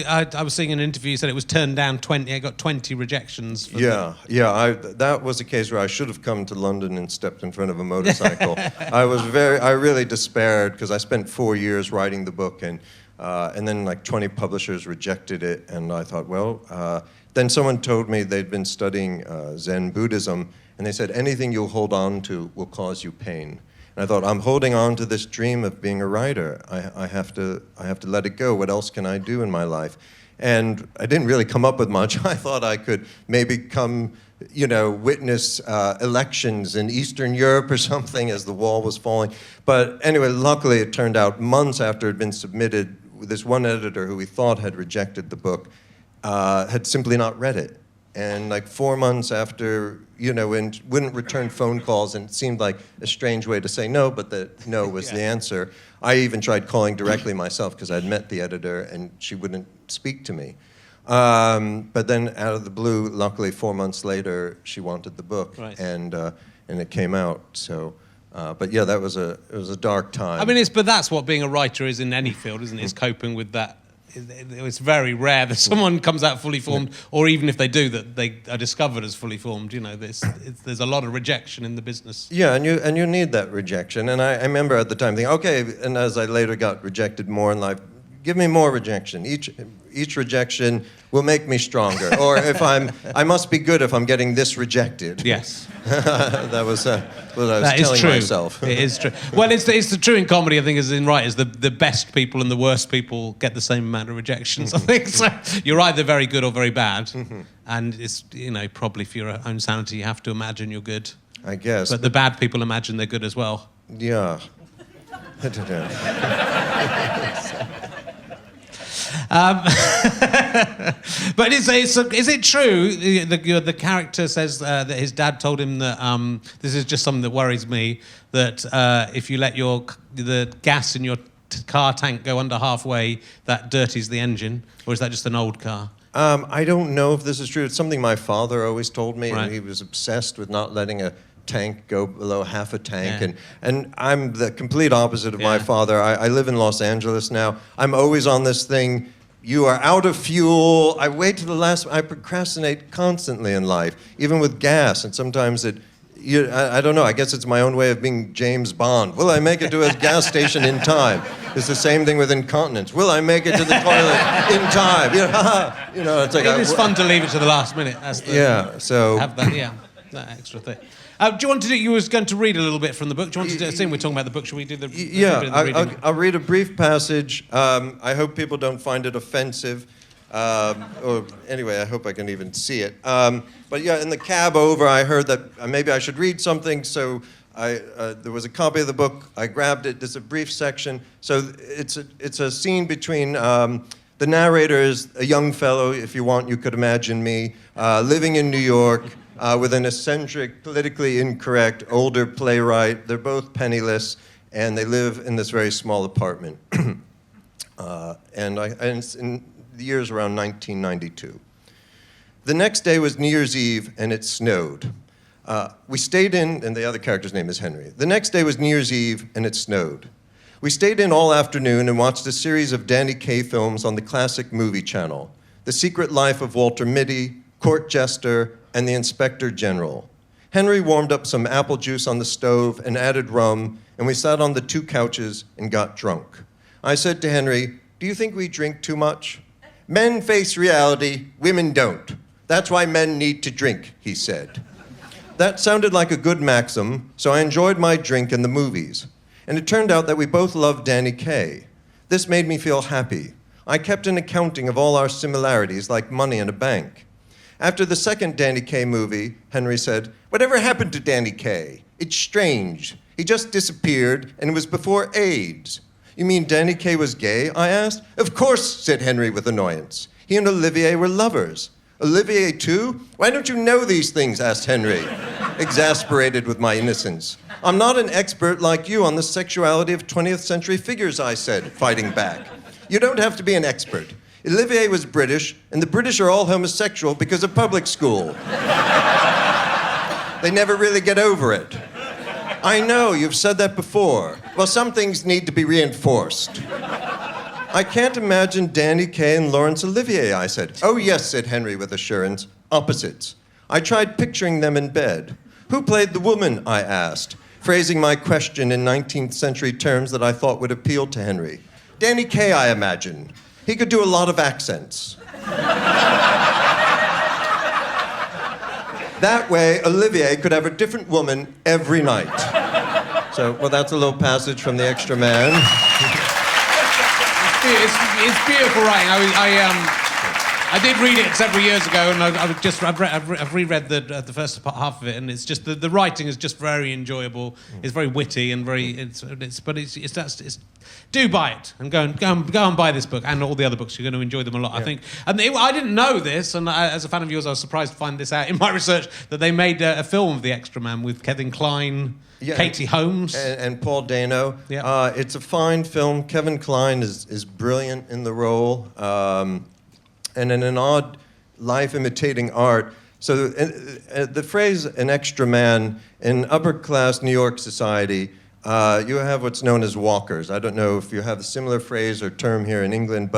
I was seeing an interview, you said it was turned down 20, it got 20 rejections. That was a case where I should have come to London and stepped in front of a motorcycle. I really despaired because I spent 4 years writing the book, and then like 20 publishers rejected it, and I thought, then someone told me they'd been studying Zen Buddhism, and they said, anything you'll hold on to will cause you pain. And I thought, I'm holding on to this dream of being a writer. I have to let it go. What else can I do in my life? And I didn't really come up with much. I thought I could maybe witness elections in Eastern Europe or something as the wall was falling. But anyway, luckily it turned out months after it had been submitted, this one editor who we thought had rejected the book had simply not read it. And like 4 months after, and wouldn't return phone calls, and it seemed like a strange way to say no, but that no was the answer. I even tried calling directly myself because I'd met the editor and she wouldn't speak to me. But then out of the blue, luckily 4 months later, she wanted the book, and it came out. So, but yeah, it was a dark time. I mean, but that's what being a writer is in any field, isn't it? It's coping with that. It's very rare that someone comes out fully formed, or even if they do, that they are discovered as fully formed. There's a lot of rejection in the business. Yeah, and you need that rejection. And I remember at the time thinking, okay, and as I later got rejected more in life, give me more rejection. Each rejection will make me stronger. Or I must be good if I'm getting this rejected. Yes. That was what I was telling myself. It is true. Well, it's the true in comedy, I think, as in writers. The best people and the worst people get the same amount of rejections, I think. So you're either very good or very bad. And it's, probably for your own sanity, you have to imagine you're good. I guess. But the bad people imagine they're good as well. Yeah. But is it true? The character says that his dad told him that this is just something that worries me. That if you let the gas in your car tank go under halfway, that dirties the engine, or is that just an old car? I don't know if this is true. It's something my father always told me, Right. and he was obsessed with not letting a tank go below half a tank. Yeah. And I'm the complete opposite of my Yeah. father. I live in Los Angeles now. I'm always on this thing, you are out of fuel. I wait to the last, I procrastinate constantly in life, even with gas, and sometimes I don't know, I guess it's my own way of being James Bond. Will I make it to a gas station in time? It's the same thing with incontinence. Will I make it to the toilet in time? It's like... It is fun to leave it to the last minute. That's the, have that extra thing. Do you want to do, you was going to read a little bit from the book. Do you want to do, seeing we're talking about the book, should we do the reading? I'll read a brief passage. I hope people don't find it offensive. Or anyway, I hope I can even see it. But yeah, in the cab over, I heard that maybe I should read something, so there was a copy of the book. I grabbed it. There's a brief section. So it's a scene between the narrator is a young fellow, if you want, you could imagine me, living in New York with an eccentric, politically incorrect older playwright. They're both penniless, and they live in this very small apartment. And it's in the year's around 1992. The next day was New Year's Eve, and it snowed. We stayed in, and the other character's name is Henry. The next day was New Year's Eve, and it snowed. We stayed in all afternoon and watched a series of Danny Kaye films on the classic movie channel. The Secret Life of Walter Mitty, Court Jester, and the Inspector General. Henry warmed up some apple juice on the stove and added rum, and we sat on the 2 couches and got drunk. I said to Henry, "Do you think we drink too much?" "Men face reality, women don't. That's why men need to drink," he said. That sounded like a good maxim, so I enjoyed my drink and the movies. And it turned out that we both loved Danny Kaye. This made me feel happy. I kept an accounting of all our similarities like money in a bank. After the second Danny Kaye movie, Henry said, "Whatever happened to Danny Kaye? It's strange. He just disappeared, and it was before AIDS." "You mean Danny Kaye was gay?" I asked. "Of course," said Henry with annoyance. "He and Olivier were lovers." "Olivier too? Why don't you know these things?" asked Henry, exasperated with my innocence. "I'm not an expert like you on the sexuality of 20th century figures," I said, fighting back. "You don't have to be an expert. Olivier was British, and the British are all homosexual because of public school. They never really get over it." "I know, you've said that before. Well, some things need to be reinforced." "I can't imagine Danny Kaye and Laurence Olivier," I said. "Oh, yes," said Henry with assurance. "Opposites. I tried picturing them in bed." "Who played the woman?" I asked, phrasing my question in 19th century terms that I thought would appeal to Henry. "Danny Kaye, I imagine. He could do a lot of accents." That way, Olivier could have a different woman every night. So, well, that's a little passage from The Extra Man. It's beautiful writing. I did read it several years ago, and I've reread the first half of it, and it's just the writing is just very enjoyable. It's very witty and very do buy it and go and buy this book and all the other books. You're going to enjoy them a lot, I think. And I didn't know this, and as a fan of yours, I was surprised to find this out in my research that they made a film of The Extra Man with Kevin Kline. Yeah, Katie Holmes. And Paul Dano. Yeah. It's a fine film. Kevin Kline is brilliant in the role. And in an odd life imitating art. So the phrase "an extra man" in upper class New York society, you have what's known as walkers. I don't know if you have a similar phrase or term here in England,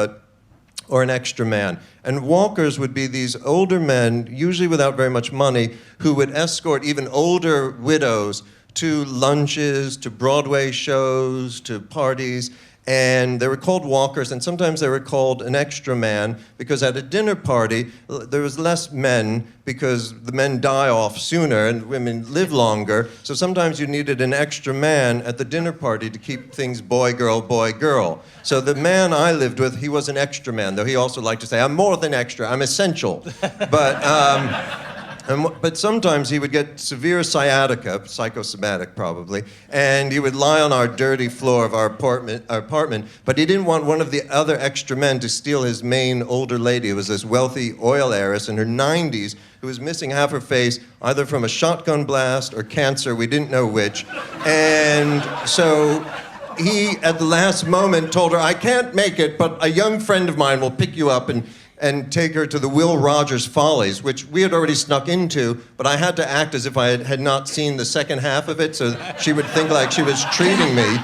or an extra man. And walkers would be these older men, usually without very much money, who would escort even older widows to lunches, to Broadway shows, to parties. And they were called walkers, and sometimes they were called an extra man because at a dinner party, there was less men because the men die off sooner and women live longer. So sometimes you needed an extra man at the dinner party to keep things boy, girl, boy, girl. So the man I lived with, he was an extra man, though he also liked to say, "I'm more than extra, I'm essential." But sometimes he would get severe sciatica, psychosomatic probably, and he would lie on our dirty floor of our apartment, but he didn't want one of the other extra men to steal his main older lady. It was this wealthy oil heiress in her 90s who was missing half her face, either from a shotgun blast or cancer, we didn't know which. And so he, at the last moment, told her, "I can't make it, but a young friend of mine will pick you up," and take her to the Will Rogers Follies, which we had already snuck into, but I had to act as if I had not seen the second half of it, so she would think like she was treating me.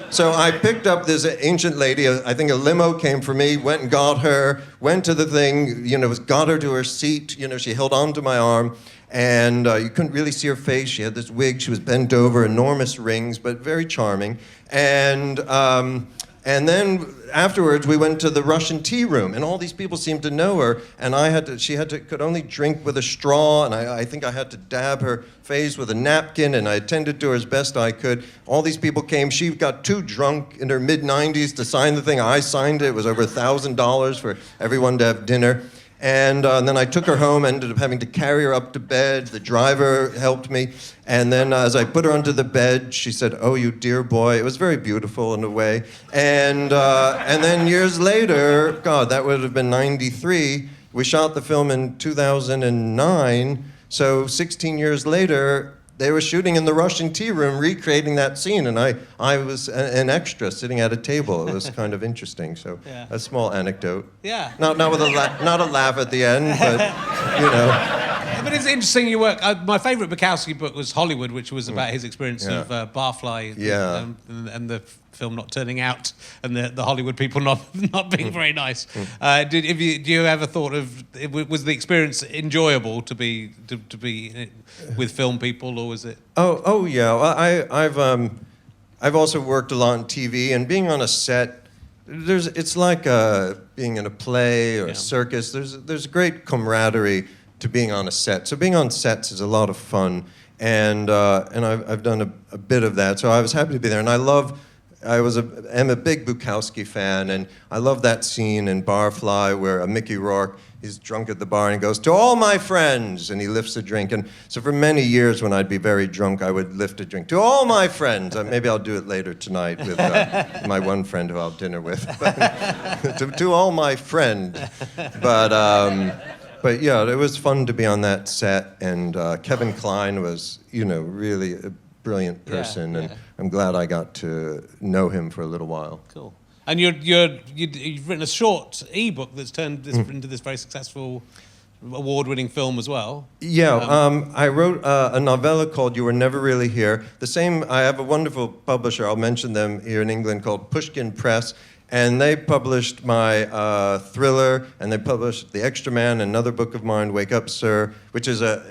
So I picked up this ancient lady, I think a limo came for me, went and got her, went to the thing, got her to her seat, she held on to my arm, and you couldn't really see her face. She had this wig, she was bent over, enormous rings, but very charming. And then afterwards, we went to the Russian tea room, and all these people seemed to know her, and could only drink with a straw, and I think I had to dab her face with a napkin, and I attended to her as best I could. All these people came. She got too drunk in her mid-90s to sign the thing. I signed it. It was over $1,000 for everyone to have dinner. And then I took her home, ended up having to carry her up to bed. The driver helped me. And then as I put her onto the bed, she said, "Oh, you dear boy." It was very beautiful in a way. And then years later, God, that would have been 93. We shot the film in 2009. So 16 years later, they were shooting in the Russian tea room, recreating that scene, and I was an extra sitting at a table. It was kind of interesting. So a small anecdote. Yeah. Not with not a laugh at the end, but But it's interesting you work. My favourite Bukowski book was Hollywood, which was about his experience of Barfly and the film not turning out, and the Hollywood people not being very nice. Do you ever thought of was the experience enjoyable to be with film people, or was it? Oh yeah. Well, I've also worked a lot on TV, and being on a set. It's like being in a play or a circus. There's great camaraderie to being on a set. So being on sets is a lot of fun, and I've done a bit of that. So I was happy to be there, and I'm a big Bukowski fan, and I love that scene in Barfly where Mickey Rourke, he's drunk at the bar and he goes, "To all my friends," and he lifts a drink. And so for many years when I'd be very drunk, I would lift a drink. "To all my friends." Maybe I'll do it later tonight with my one friend who I'll have dinner with. to all my friend. But yeah, it was fun to be on that set, and Kevin Kline was, really a brilliant person, and I'm glad I got to know him for a little while. Cool. And you've written a short ebook that's turned into this very successful, award-winning film as well. Yeah, I wrote a novella called "You Were Never Really Here." I have a wonderful publisher. I'll mention them here in England, called Pushkin Press. And they published my thriller, and they published The Extra Man, another book of mine, Wake Up, Sir, which is a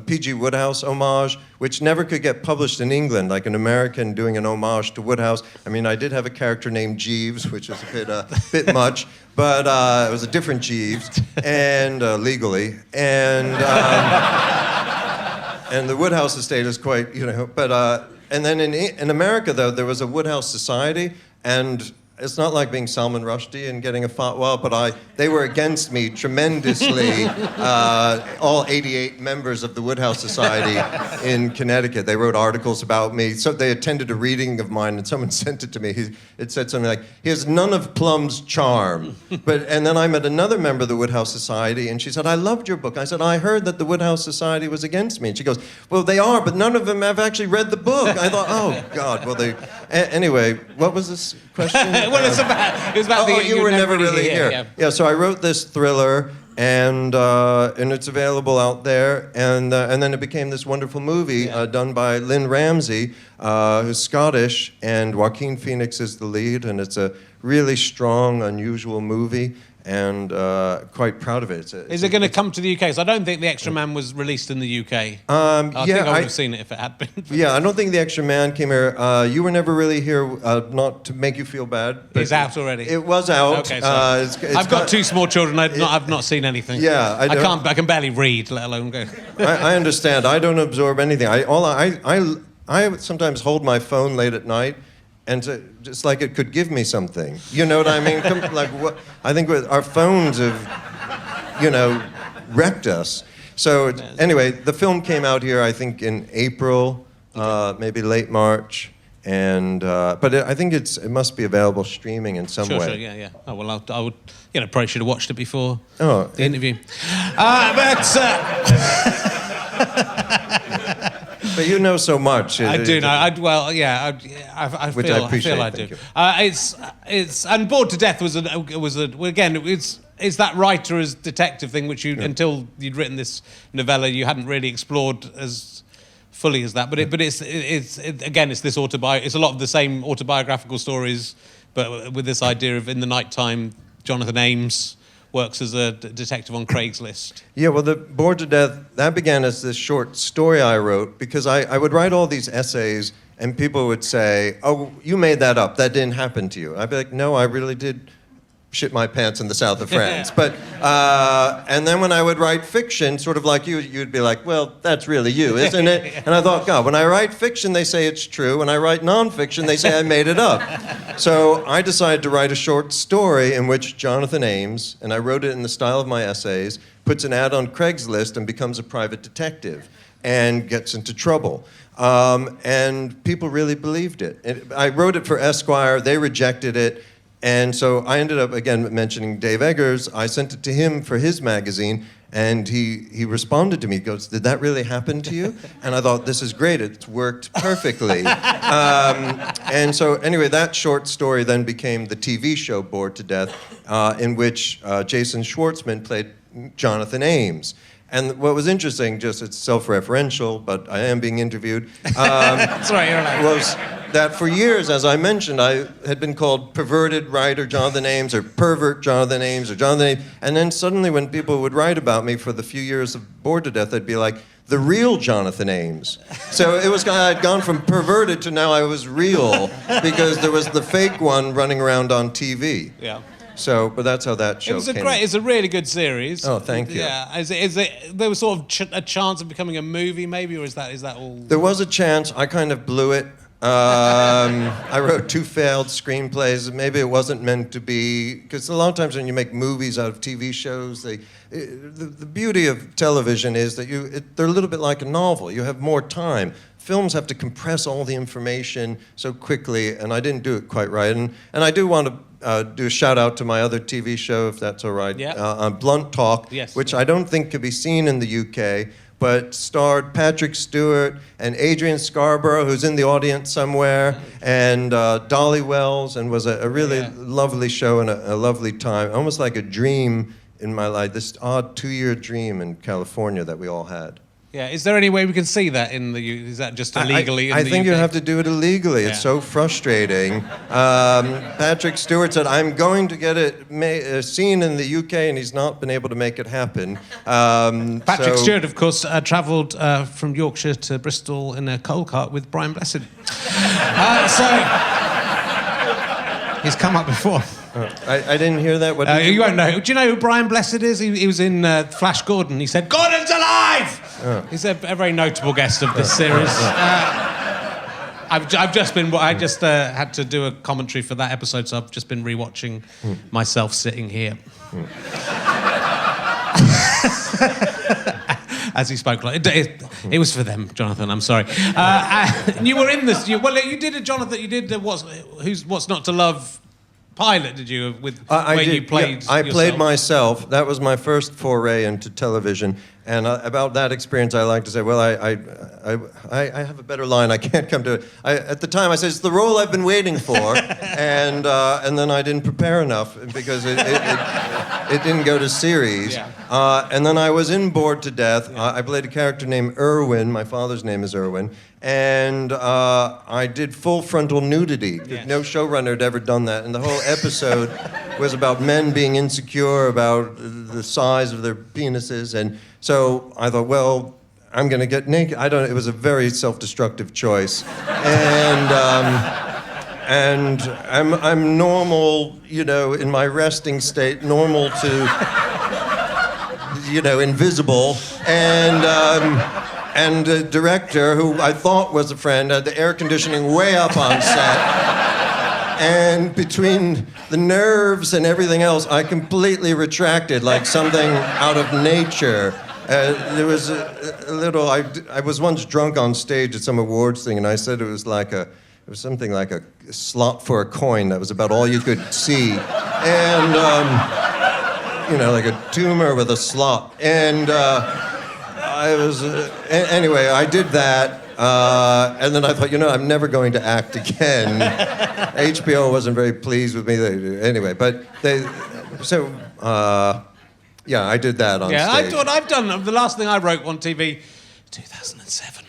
P.G. Wodehouse homage, which never could get published in England, like an American doing an homage to Wodehouse. I mean, I did have a character named Jeeves, which is a bit much, but it was a different Jeeves, and legally. And the Wodehouse estate is quite, but, and then in America, though, there was a Wodehouse Society, and it's not like being Salman Rushdie and getting a fatwa, but they were against me tremendously, all 88 members of the Wodehouse Society in Connecticut. They wrote articles about me. So they attended a reading of mine, and someone sent it to me. It said something like, "He has none of Plum's charm." And then I met another member of the Wodehouse Society, and she said, "I loved your book." I said, "I heard that the Wodehouse Society was against me." And she goes, "Well, they are, but none of them have actually read the book." I thought, oh, God. Well, anyway, what was this question? Well, it was about You Were Never Really Here. Yeah, so I wrote this thriller, and it's available out there, and then it became this wonderful movie done by Lynn Ramsey, who's Scottish, and Joaquin Phoenix is the lead, and it's a really strong, unusual movie. And quite proud of it. Is it going to come to the UK? Because I don't think The Extra Man was released in the UK. I think I would have seen it if it had been. Yeah, I don't think The Extra Man came here. You Were Never Really Here, not to make you feel bad. It's out already. It was out. Okay, sorry. I've got two small children. I've not seen anything. Yeah, I can barely read, let alone go. I understand. I don't absorb anything. I sometimes hold my phone late at night, and it's like it could give me something. You know what I mean? Like what? I think our phones have, wrecked us. So anyway, the film came out here, I think, in April, maybe late March, and but I think it must be available streaming in some way. Sure, yeah. Oh well, I would, probably should have watched it before the interview. But you know so much. I do know. I feel I do. It's and Bored to Death was again. is that writer as detective thing, which you until you'd written this novella, you hadn't really explored as fully as that. But it's again, it's this it's a lot of the same autobiographical stories, but with this idea of in the nighttime, Jonathan Ames works as a detective on Craigslist. Yeah, well, the Bored to Death, that began as this short story I wrote because I would write all these essays and people would say, oh, you made that up. That didn't happen to you. I'd be like, no, I really did shit my pants in the south of France. But and then when I would write fiction, sort of like you'd be like, well, that's really you, isn't it? And I thought, God, when I write fiction, they say it's true. When I write nonfiction, they say I made it up. So I decided to write a short story in which Jonathan Ames, and I wrote it in the style of my essays, puts an ad on Craigslist and becomes a private detective and gets into trouble. And people really believed it. I wrote it for Esquire. They rejected it. And so I ended up, again, mentioning Dave Eggers. I sent it to him for his magazine, and he responded to me. He goes, did that really happen to you? And I thought, this is great. It's worked perfectly. And so anyway, that short story then became the TV show Bored to Death, in which Jason Schwartzman played Jonathan Ames. And what was interesting, just it's self-referential, but I am being interviewed. That's right, you're allowed. Was that for years, as I mentioned, I had been called perverted writer Jonathan Ames or pervert Jonathan Ames or Jonathan Ames. And then suddenly when people would write about me for the few years of Bored to Death, they'd be like, the real Jonathan Ames. So it was, I'd gone from perverted to now I was real because there was the fake one running around on TV. Yeah. So, but that's how that show came. It's a really good series. Oh, thank you. Yeah, is it? There was sort of a chance of becoming a movie, maybe, or is that all? There was a chance. I kind of blew it. I wrote 2 failed screenplays. Maybe it wasn't meant to be, because a lot of times when you make movies out of TV shows, the beauty of television is that they're a little bit like a novel. You have more time. Films have to compress all the information so quickly, and I didn't do it quite right. And I do want to do a shout out to my other TV show, if that's all right, on Blunt Talk, which I don't think could be seen in the UK, but starred Patrick Stewart and Adrian Scarborough, who's in the audience somewhere, and Dolly Wells, and was a really lovely show and a lovely time, almost like a dream in my life, this odd 2-year dream in California that we all had. Yeah, is there any way we can see that is that just illegally I think you have to do it illegally. Yeah. It's so frustrating. Patrick Stewart said, I'm going to get it seen in the UK, and he's not been able to make it happen. Patrick Stewart, of course, travelled from Yorkshire to Bristol in a coal cart with Brian Blessed. So he's come up before. I didn't hear that. What you won't know. Do you know who Brian Blessed is? He was in Flash Gordon. He said, Gordon's alive! He's a very notable guest of this series. I just had to do a commentary for that episode, so I've just been rewatching myself sitting here. As he spoke, it was for them, Jonathan. I'm sorry. And you were in this. You did it, Jonathan. You did What's Not to Love pilot, did you? You played. Yeah, I played myself. That was my first foray into television. And about that experience, I like to say, well, I have a better line. I can't come to it. At the time, I said, it's the role I've been waiting for. And then I didn't prepare enough because it didn't go to series. Yeah. And then I was in Bored to Death. I played a character named Irwin. My father's name is Irwin. And I did full frontal nudity. Yes. No showrunner had ever done that. And the whole episode was about men being insecure about the size of their penises. And so I thought, well, I'm going to get naked. It was a very self-destructive choice. And I'm normal, in my resting state, normal to, invisible. And a director who I thought was a friend had the air conditioning way up on set. And between the nerves and everything else, I completely retracted like something out of nature. There was a little. I was once drunk on stage at some awards thing, and I said it was something like a slot for a coin. That was about all you could see, and like a tumor with a slot. And anyway, I did that. And then I thought, I'm never going to act again. HBO wasn't very pleased with me. Anyway, but So, yeah, I did that on stage. I've done the last thing I wrote on TV, 2007.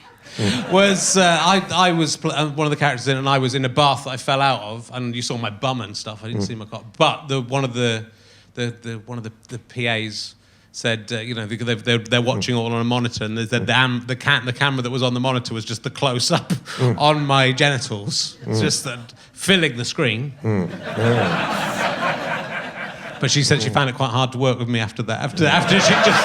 Was I was one of the characters in, and I was in a bath that I fell out of, and you saw my bum and stuff. I didn't see my cock, but one of the PAs said, they're watching all on a monitor, and the camera that was on the monitor was just the close up on my genitals, just filling the screen. But she said she found it quite hard to work with me after that. After she just.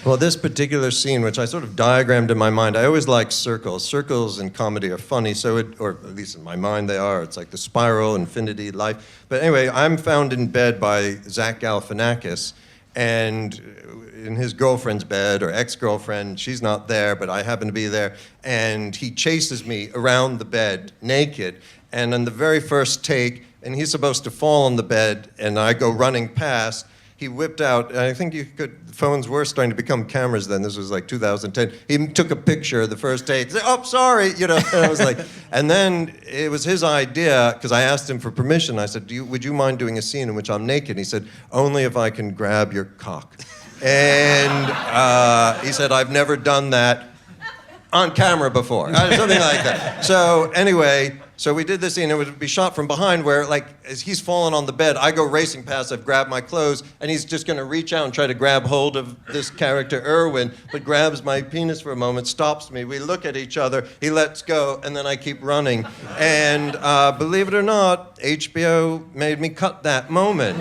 Well, this particular scene, which I sort of diagrammed in my mind, I always like circles. Circles in comedy are funny, or at least in my mind they are. It's like the spiral, infinity, life. But anyway, I'm found in bed by Zach Galifianakis, and in his girlfriend's bed, or ex-girlfriend, she's not there, but I happen to be there, and he chases me around the bed, naked, and in the very first take, and he's supposed to fall on the bed, and I go running past, he whipped out, and I think phones were starting to become cameras then, this was like 2010, he took a picture of the first take, said, oh, sorry, and I was like, and then it was his idea, because I asked him for permission, I said, would you mind doing a scene in which I'm naked? And he said, only if I can grab your cock. And he said, I've never done that on camera before, something like that. So anyway, so we did this scene, it would be shot from behind where, like, as he's falling on the bed, I go racing past, I've grabbed my clothes, and he's just gonna reach out and try to grab hold of this character, Irwin, but grabs my penis for a moment, stops me, we look at each other, he lets go, and then I keep running. And believe it or not, HBO made me cut that moment.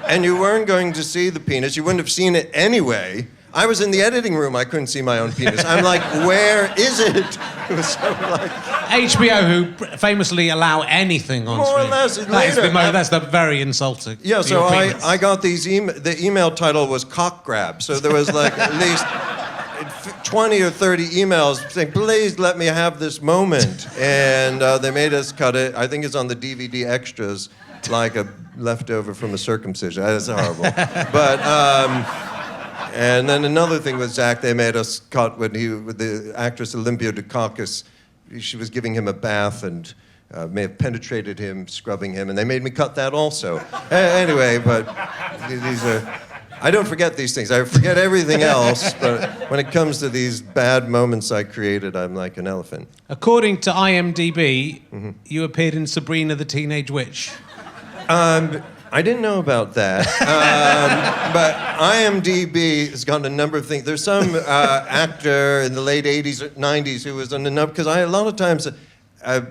And you weren't going to see the penis, you wouldn't have seen it anyway. I was in the editing room, I couldn't see my own penis. I'm like, where is it? It was so like... HBO, who famously allow anything on more screen. Or less, that's the very insulting. Yeah, so I got these the email title was cock grab. So there was like at least 20 or 30 emails saying, please let me have this moment. And they made us cut it. I think it's on the DVD extras, like a leftover from a circumcision. That's horrible. But... and then another thing with Zach, they made us cut with the actress Olympia Dukakis. She was giving him a bath and may have penetrated him, scrubbing him, and they made me cut that also. Anyway, but these are... I don't forget these things. I forget everything else, but when it comes to these bad moments I created, I'm like an elephant. According to IMDB, you appeared in Sabrina the Teenage Witch. I didn't know about that, but IMDb has gotten a number of things. There's some actor in the late 80s or 90s who was on the number, because a lot of times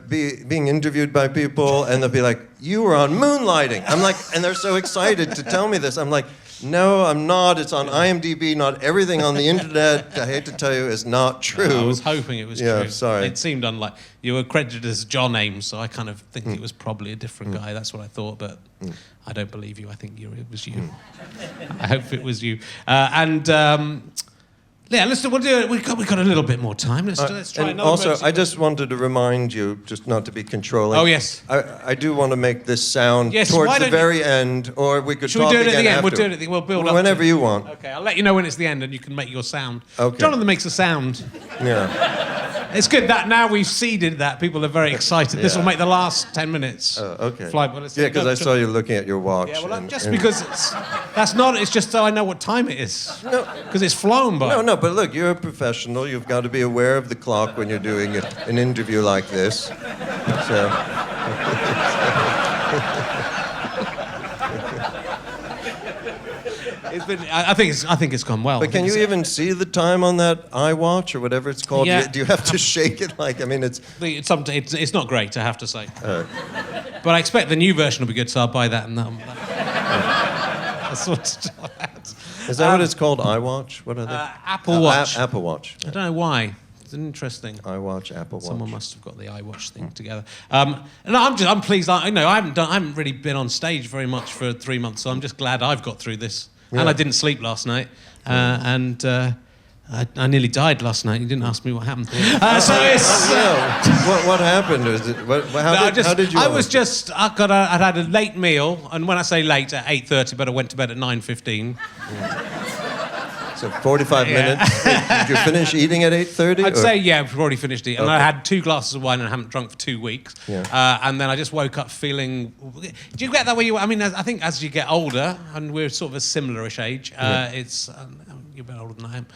being interviewed by people, and they'll be like, you were on Moonlighting. I'm like, and they're so excited to tell me this. I'm like, no, I'm not. It's on IMDb. Not everything on the internet, I hate to tell you, is not true. I was hoping it was true. Yeah, sorry. It seemed unlikely. You were credited as John Ames, so I kind of think it was probably a different guy. That's what I thought, but I don't believe you. I think it was you. I hope it was you. Yeah, we'll do it. We've got a little bit more time. Let's try another. Also, I just wanted to remind you, just not to be controlling. Oh, yes. I do want to make this sound towards the very end, or we could Should talk we do it again at the end? after. We'll do it at the end. We'll build up. Whenever you want. Okay, I'll let you know when it's the end, and you can make your sound. Okay. Jonathan makes a sound. Yeah. It's good that now we've seeded that. People are very excited. This will make the last 10 minutes okay. fly. Well, yeah, because I saw you looking at your watch. Yeah, well, because it's just so I know what time it is. No. Because it's flown by. No, but look, you're a professional. You've got to be aware of the clock when you're doing an interview like this. So... I think it's gone well. But can you even see the time on that iWatch or whatever it's called? Yeah. Do you have to shake it? Like, I mean, it's not great, I have to say. But I expect the new version will be good, so I'll buy that. And that's what. Is that what it's called? iWatch? What are they? Apple Watch. Apple Watch. I don't know why. It's interesting. iWatch, Apple Watch. Someone must have got the iWatch thing together. And I'm pleased. I haven't really been on stage very much for 3 months, so I'm just glad I've got through this. Yeah. And I didn't sleep last night, and I nearly died last night. You didn't ask me what happened. So it's what happened? How did you? I'd had a late meal, and when I say late, at 8:30, but I went to bed at 9:15. So 45 minutes. Did you finish eating at 8:30? I'd say, yeah, I've already finished eating. And Okay. I had 2 glasses of wine and I haven't drunk for 2 weeks. Yeah. And then I just woke up feeling... Do you get that way? I mean, I think as you get older, and we're sort of a similar-ish age, it's... you're a bit older than I am.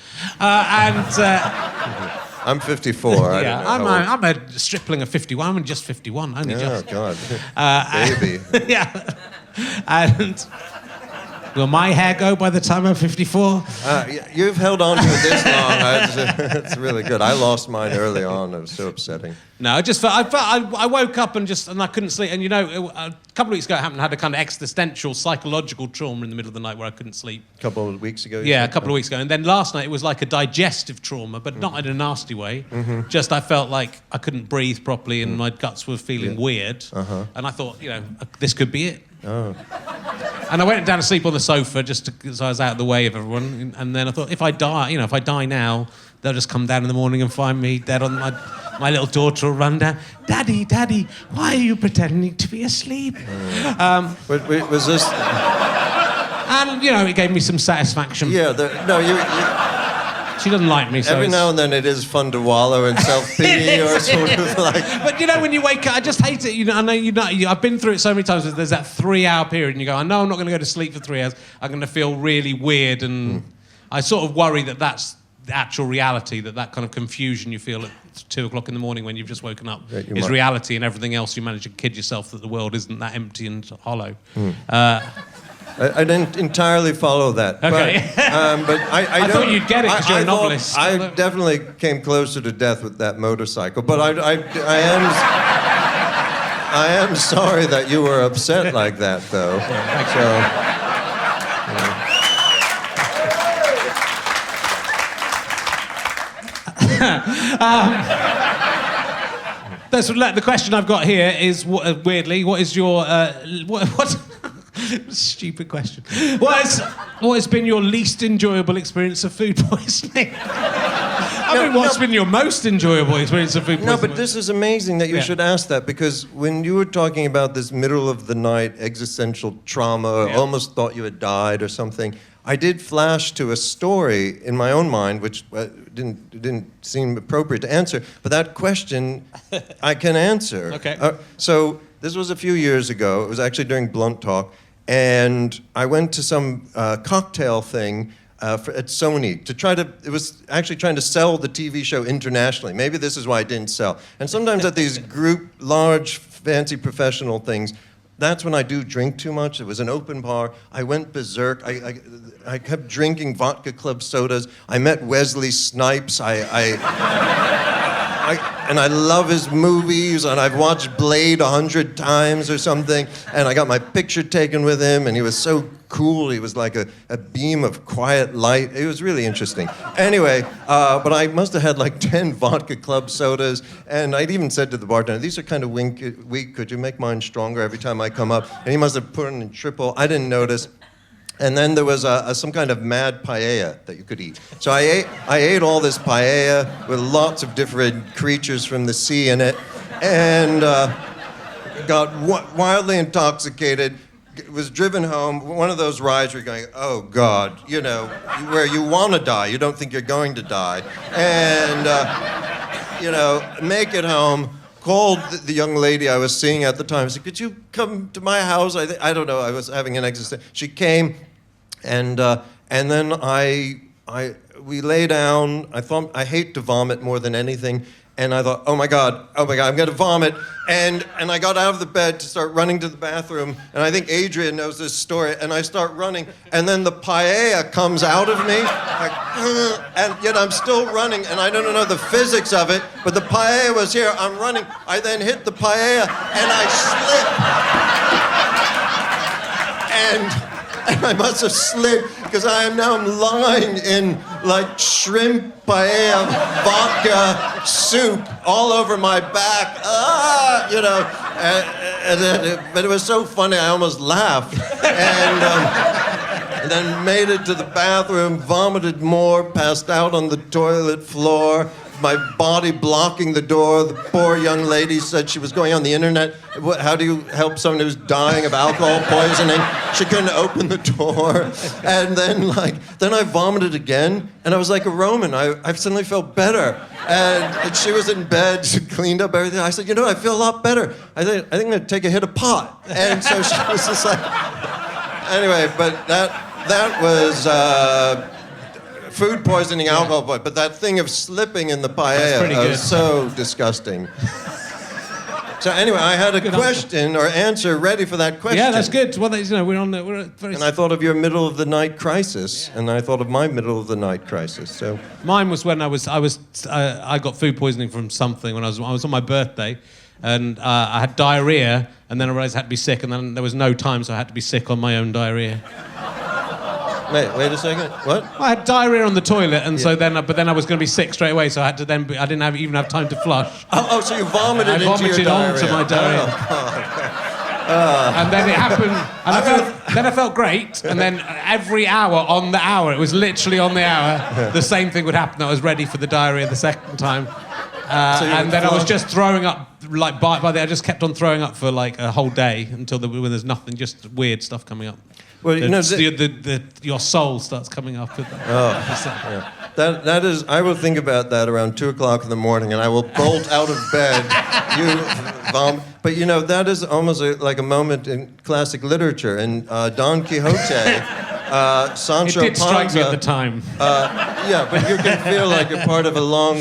I'm 54. I Yeah, don't know. I'm a stripling of 51. I'm just 51, only Oh, just. God. Baby. Yeah. And... Will my hair go by the time I'm 54? You've held on to it this long. It's really good. I lost mine early on. It was so upsetting. No, I just felt I woke up and I couldn't sleep. And a couple of weeks ago, I had a kind of existential, psychological trauma in the middle of the night where I couldn't sleep. A couple of weeks ago? Yeah, a couple of weeks ago. And then last night, it was like a digestive trauma, but not in a nasty way. Mm-hmm. Just I felt like I couldn't breathe properly and my guts were feeling weird. Uh-huh. And I thought, this could be it. Oh. And I went down to sleep on the sofa so I was out of the way of everyone. And then I thought, if I die now, they'll just come down in the morning and find me dead on my little daughter will run down. Daddy, why are you pretending to be asleep? Wait, was this... And, it gave me some satisfaction. Yeah, She doesn't like me, so every now and then it is fun to wallow in self-pity or sort of like... But when you wake up, I just hate it. I know I've been through it so many times. There's that 3-hour period, and you go, I know I'm not going to go to sleep for 3 hours. I'm going to feel really weird, and I sort of worry that that's the actual reality, that kind of confusion you feel at 2 o'clock in the morning when you've just woken up is reality, and everything else you manage to kid yourself that the world isn't that empty and hollow. I didn't entirely follow that. Okay. But I thought you'd get it because you're a novelist. I definitely came closer to death with that motorcycle, but I am sorry that you were upset like that, though. The question I've got here is, weirdly, what is your... what stupid question. What has been your least enjoyable experience of food poisoning? What's been your most enjoyable experience of food poisoning? No, but this is amazing that you should ask that, because when you were talking about this middle of the night existential trauma, or almost thought you had died or something, I did flash to a story in my own mind, which didn't seem appropriate to answer, but that question I can answer. Okay. So this was a few years ago. It was actually during Blunt Talk. And I went to some cocktail thing at Sony it was actually trying to sell the TV show internationally. Maybe this is why it didn't sell. And sometimes at these large, fancy professional things, that's when I do drink too much. It was an open bar. I went berserk. I kept drinking vodka club sodas. I met Wesley Snipes. And I love his movies, and I've watched Blade 100 times or something, and I got my picture taken with him, and he was so cool. He was like a beam of quiet light. It was really interesting. Anyway, but I must have had like 10 vodka club sodas, and I'd even said to the bartender, these are kind of weak. Could you make mine stronger every time I come up? And he must have put it in triple. I didn't notice. And then there was some kind of mad paella that you could eat. So I ate all this paella with lots of different creatures from the sea in it, and got wildly intoxicated. Was driven home. One of those rides where you're going, oh God, where you want to die. You don't think you're going to die, and make it home. Called the young lady I was seeing at the time. I said, could you come to my house? I don't know. I was having an existential. She came, and then we lay down. I thought I hate to vomit more than anything, and I thought, oh my God, I'm gonna vomit. And I got out of the bed to start running to the bathroom, and I think Adrian knows this story. And I start running, and then the paella comes out of me, and yet I'm still running, and I don't know the physics of it, but the paella was here. I'm running. I then hit the paella, and I slip. And I must have slipped, because I'm lying in like shrimp paella vodka soup all over my back. But it was so funny I almost laughed. And then made it to the bathroom, vomited more, passed out on the toilet floor, my body blocking the door. The poor young lady said she was going on the internet. How do you help someone who's dying of alcohol poisoning? She couldn't open the door. And then I vomited again, and I was like a Roman. I suddenly felt better. And she was in bed, she cleaned up everything. I said, I feel a lot better. I think I'm going to take a hit of pot. And so she was just like... Anyway, but that was food poisoning, alcohol poisoning. But that thing of slipping in the paella was so disgusting. So anyway, I had a question or answer ready for that question. Yeah, that's good. Well, we're very... And I thought of your middle of the night crisis, and I thought of my middle of the night crisis. So mine was when I got food poisoning from something when I was on my birthday, and I had diarrhea, and then I realised I had to be sick, and then there was no time, so I had to be sick on my own diarrhea. Wait a second. What? I had diarrhea on the toilet, and so then I was going to be sick straight away, so I had to then. I didn't even have time to flush. Oh, so you vomited into your diarrhea. I vomited onto my diarrhea. And then it happened, and I felt great, and then every hour on the hour, it was literally on the hour, the same thing would happen. I was ready for the diarrhea the second time. And then I was just throwing up, I just kept on throwing up for like a whole day until when there's nothing, just weird stuff coming up. Well, your soul starts coming up. Yeah. That is, I will think about that around 2 o'clock in the morning, and I will bolt out of bed. But that is almost like a moment in classic literature. In Don Quixote, Sancho Panza... It did strike me at the time. Yeah, but you can feel like you're part of a long,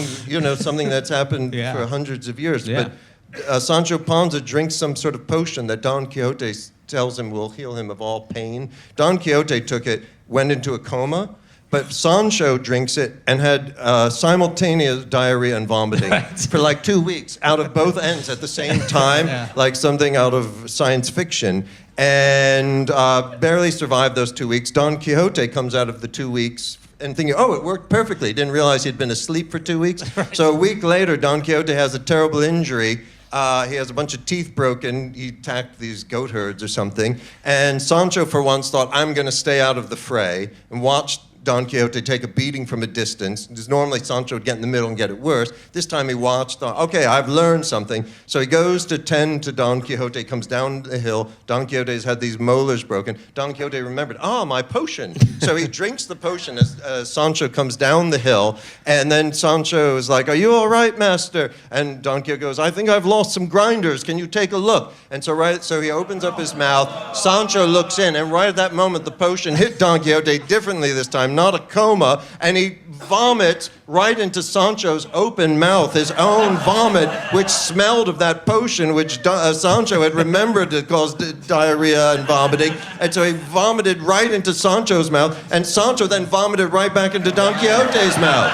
something that's happened for hundreds of years. Yeah. But Sancho Panza drinks some sort of potion that Don Quixote tells him will heal him of all pain. Don Quixote took it, went into a coma, but Sancho drinks it and had simultaneous diarrhea and vomiting for like 2 weeks out of both ends at the same time, like something out of science fiction. And barely survived those 2 weeks. Don Quixote comes out of the 2 weeks and thinking, it worked perfectly. Didn't realize he'd been asleep for 2 weeks. Right. So a week later, Don Quixote has a terrible injury. He has a bunch of teeth broken. He attacked these goat herds or something. And Sancho, for once, thought, I'm going to stay out of the fray, and watched Don Quixote take a beating from a distance. Because normally Sancho would get in the middle and get it worse. This time he watched, thought, okay, I've learned something. So he goes to tend to Don Quixote, comes down the hill. Don Quixote's had these molars broken. Don Quixote remembered, my potion. So he drinks the potion as Sancho comes down the hill. And then Sancho is like, are you all right, master? And Don Quixote goes, I think I've lost some grinders. Can you take a look? And so he opens up his mouth. Sancho looks in, and right at that moment, the potion hit Don Quixote differently this time, not a coma, and he vomits right into Sancho's open mouth, his own vomit, which smelled of that potion, which Sancho had remembered to cause diarrhea and vomiting. And so he vomited right into Sancho's mouth, and Sancho then vomited right back into Don Quixote's mouth.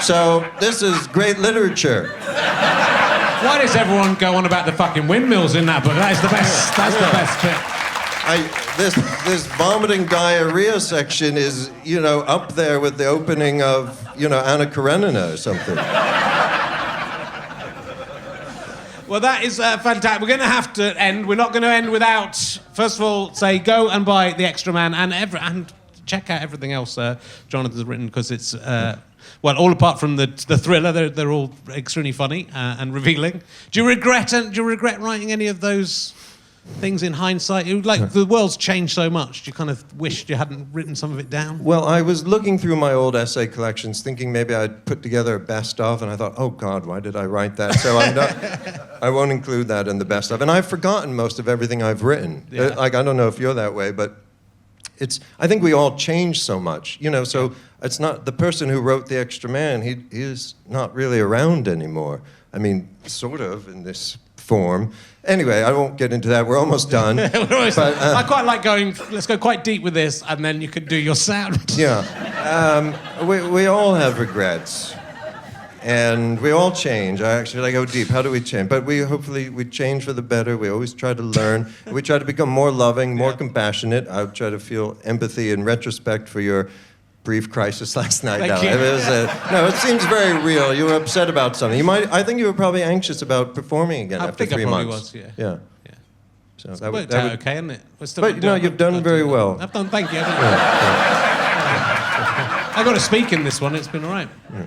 So this is great literature. Why does everyone go on about the fucking windmills in that book? That's the best. That's the best bit. This vomiting diarrhea section is, up there with the opening of, Anna Karenina or something. Well, that is fantastic. We're going to have to end. We're not going to end without, first of all, say go and buy The Extra Man and check out everything else Jonathan's written, because it's, all apart from the thriller, they're all extremely funny and revealing. Do you regret writing any of those things in hindsight? The world's changed so much. Do you kind of wish you hadn't written some of it down? Well, I was looking through my old essay collections, thinking maybe I'd put together a best of, and I thought, oh God, why did I write that? So I won't include that in the best of. And I've forgotten most of everything I've written. Yeah. I don't know if you're that way, but I think we all change so much, so it's not the person who wrote The Extra Man, he is not really around anymore. I mean, sort of in this form. Anyway, I won't get into that. We're almost done. I quite like going, let's go quite deep with this, and then you could do your sound. Yeah. We all have regrets. And we all change. I go deep. How do we change? But hopefully we change for the better. We always try to learn. We try to become more loving, more compassionate. I try to feel empathy in retrospect for your brief crisis last night. Thank you. It seems very real. You were upset about something. I think you were probably anxious about performing again after 3 months. I think I probably was, Yeah. So that would okay, isn't it? You've done very well. I've done, thank you. I got to speak in this one. It's been all right. Yeah.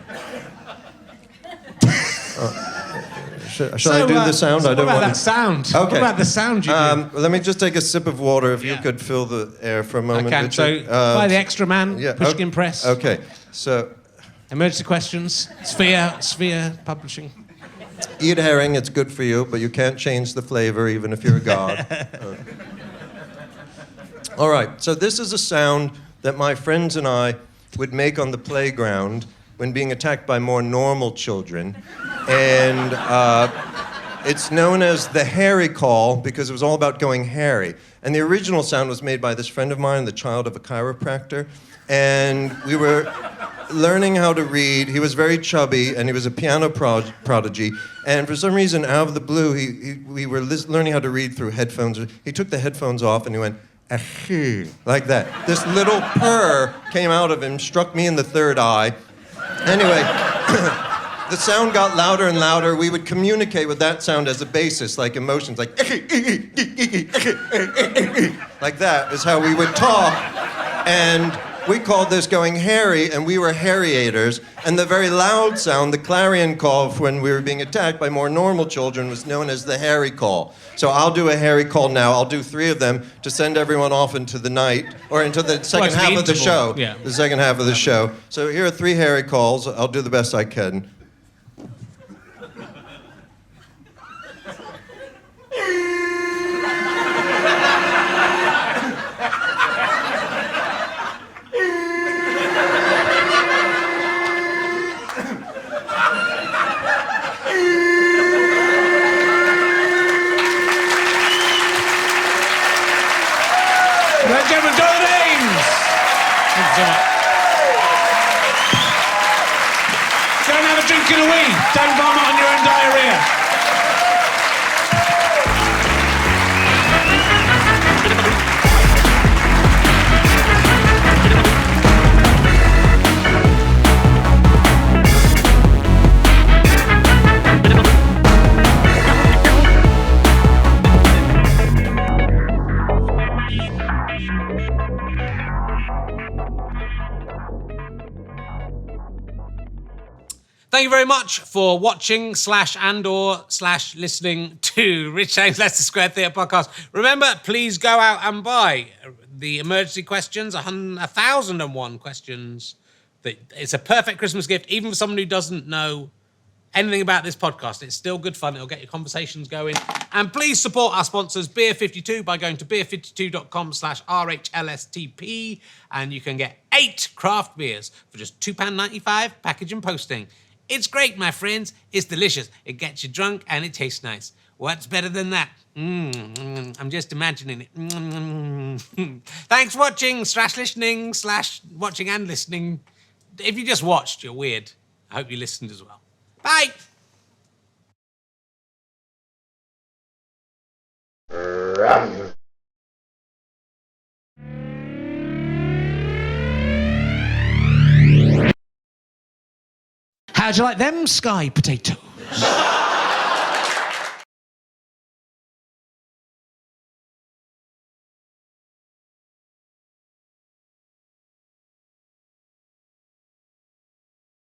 Shall I do the sound? So I don't what about want that sound? Okay. What about the sound you do? Let me just take a sip of water if you Yeah. could fill the air for a moment. Okay, Richard. so by the extra man, yeah, Pushkin Press. Okay, so Emergency questions, Sphere Publishing. eat herring, it's good for you, but you can't change the flavor even if you're a god. All right, so this is a sound that my friends and I would make on the playground when being attacked by more normal children. And it's known as the hairy call because it was all about going hairy. And the original sound was made by this friend of mine, the child of a chiropractor. And we were learning how to read. He was very chubby, and he was a piano prodigy. And for some reason, out of the blue, we were learning how to read through headphones. He took the headphones off, and he went, "Ahi," like that. This little purr came out of him, struck me in the third eye. Anyway, the sound got louder and louder. We would communicate with that sound as a basis, like emotions, like like that is how we would talk. And we called this going hairy, and we were harryators. And the very loud sound, the clarion call when we were being attacked by more normal children, was known as the hairy call. So I'll do a hairy call now. I'll do 3 of them to send everyone off into the night, or into the second half of the show. Yeah. The second half of the show. So here are 3 hairy calls. I'll do the best I can. Ladies and gentlemen, Jonathan Ames! Thank you so much. Go and have a drink and a wee. Don't vomit on your own diarrhea. Thank you very much for watching /and/or/ listening to Rich James Leicester Square Theatre podcast. Remember, please go out and buy the emergency questions, 1,001 questions. It's a perfect Christmas gift, even for someone who doesn't know anything about this podcast. It's still good fun. It'll get your conversations going. And please support our sponsors, Beer 52, by going to beer52.com/RHLSTP. And you can get 8 craft beers for just £2.95, package and posting. It's great, my friends. It's delicious. It gets you drunk and it tastes nice. What's better than that? I'm just imagining it. Thanks for watching, /listening, /watching and listening. If you just watched, you're weird. I hope you listened as well. Bye. How'd you like them sky potatoes?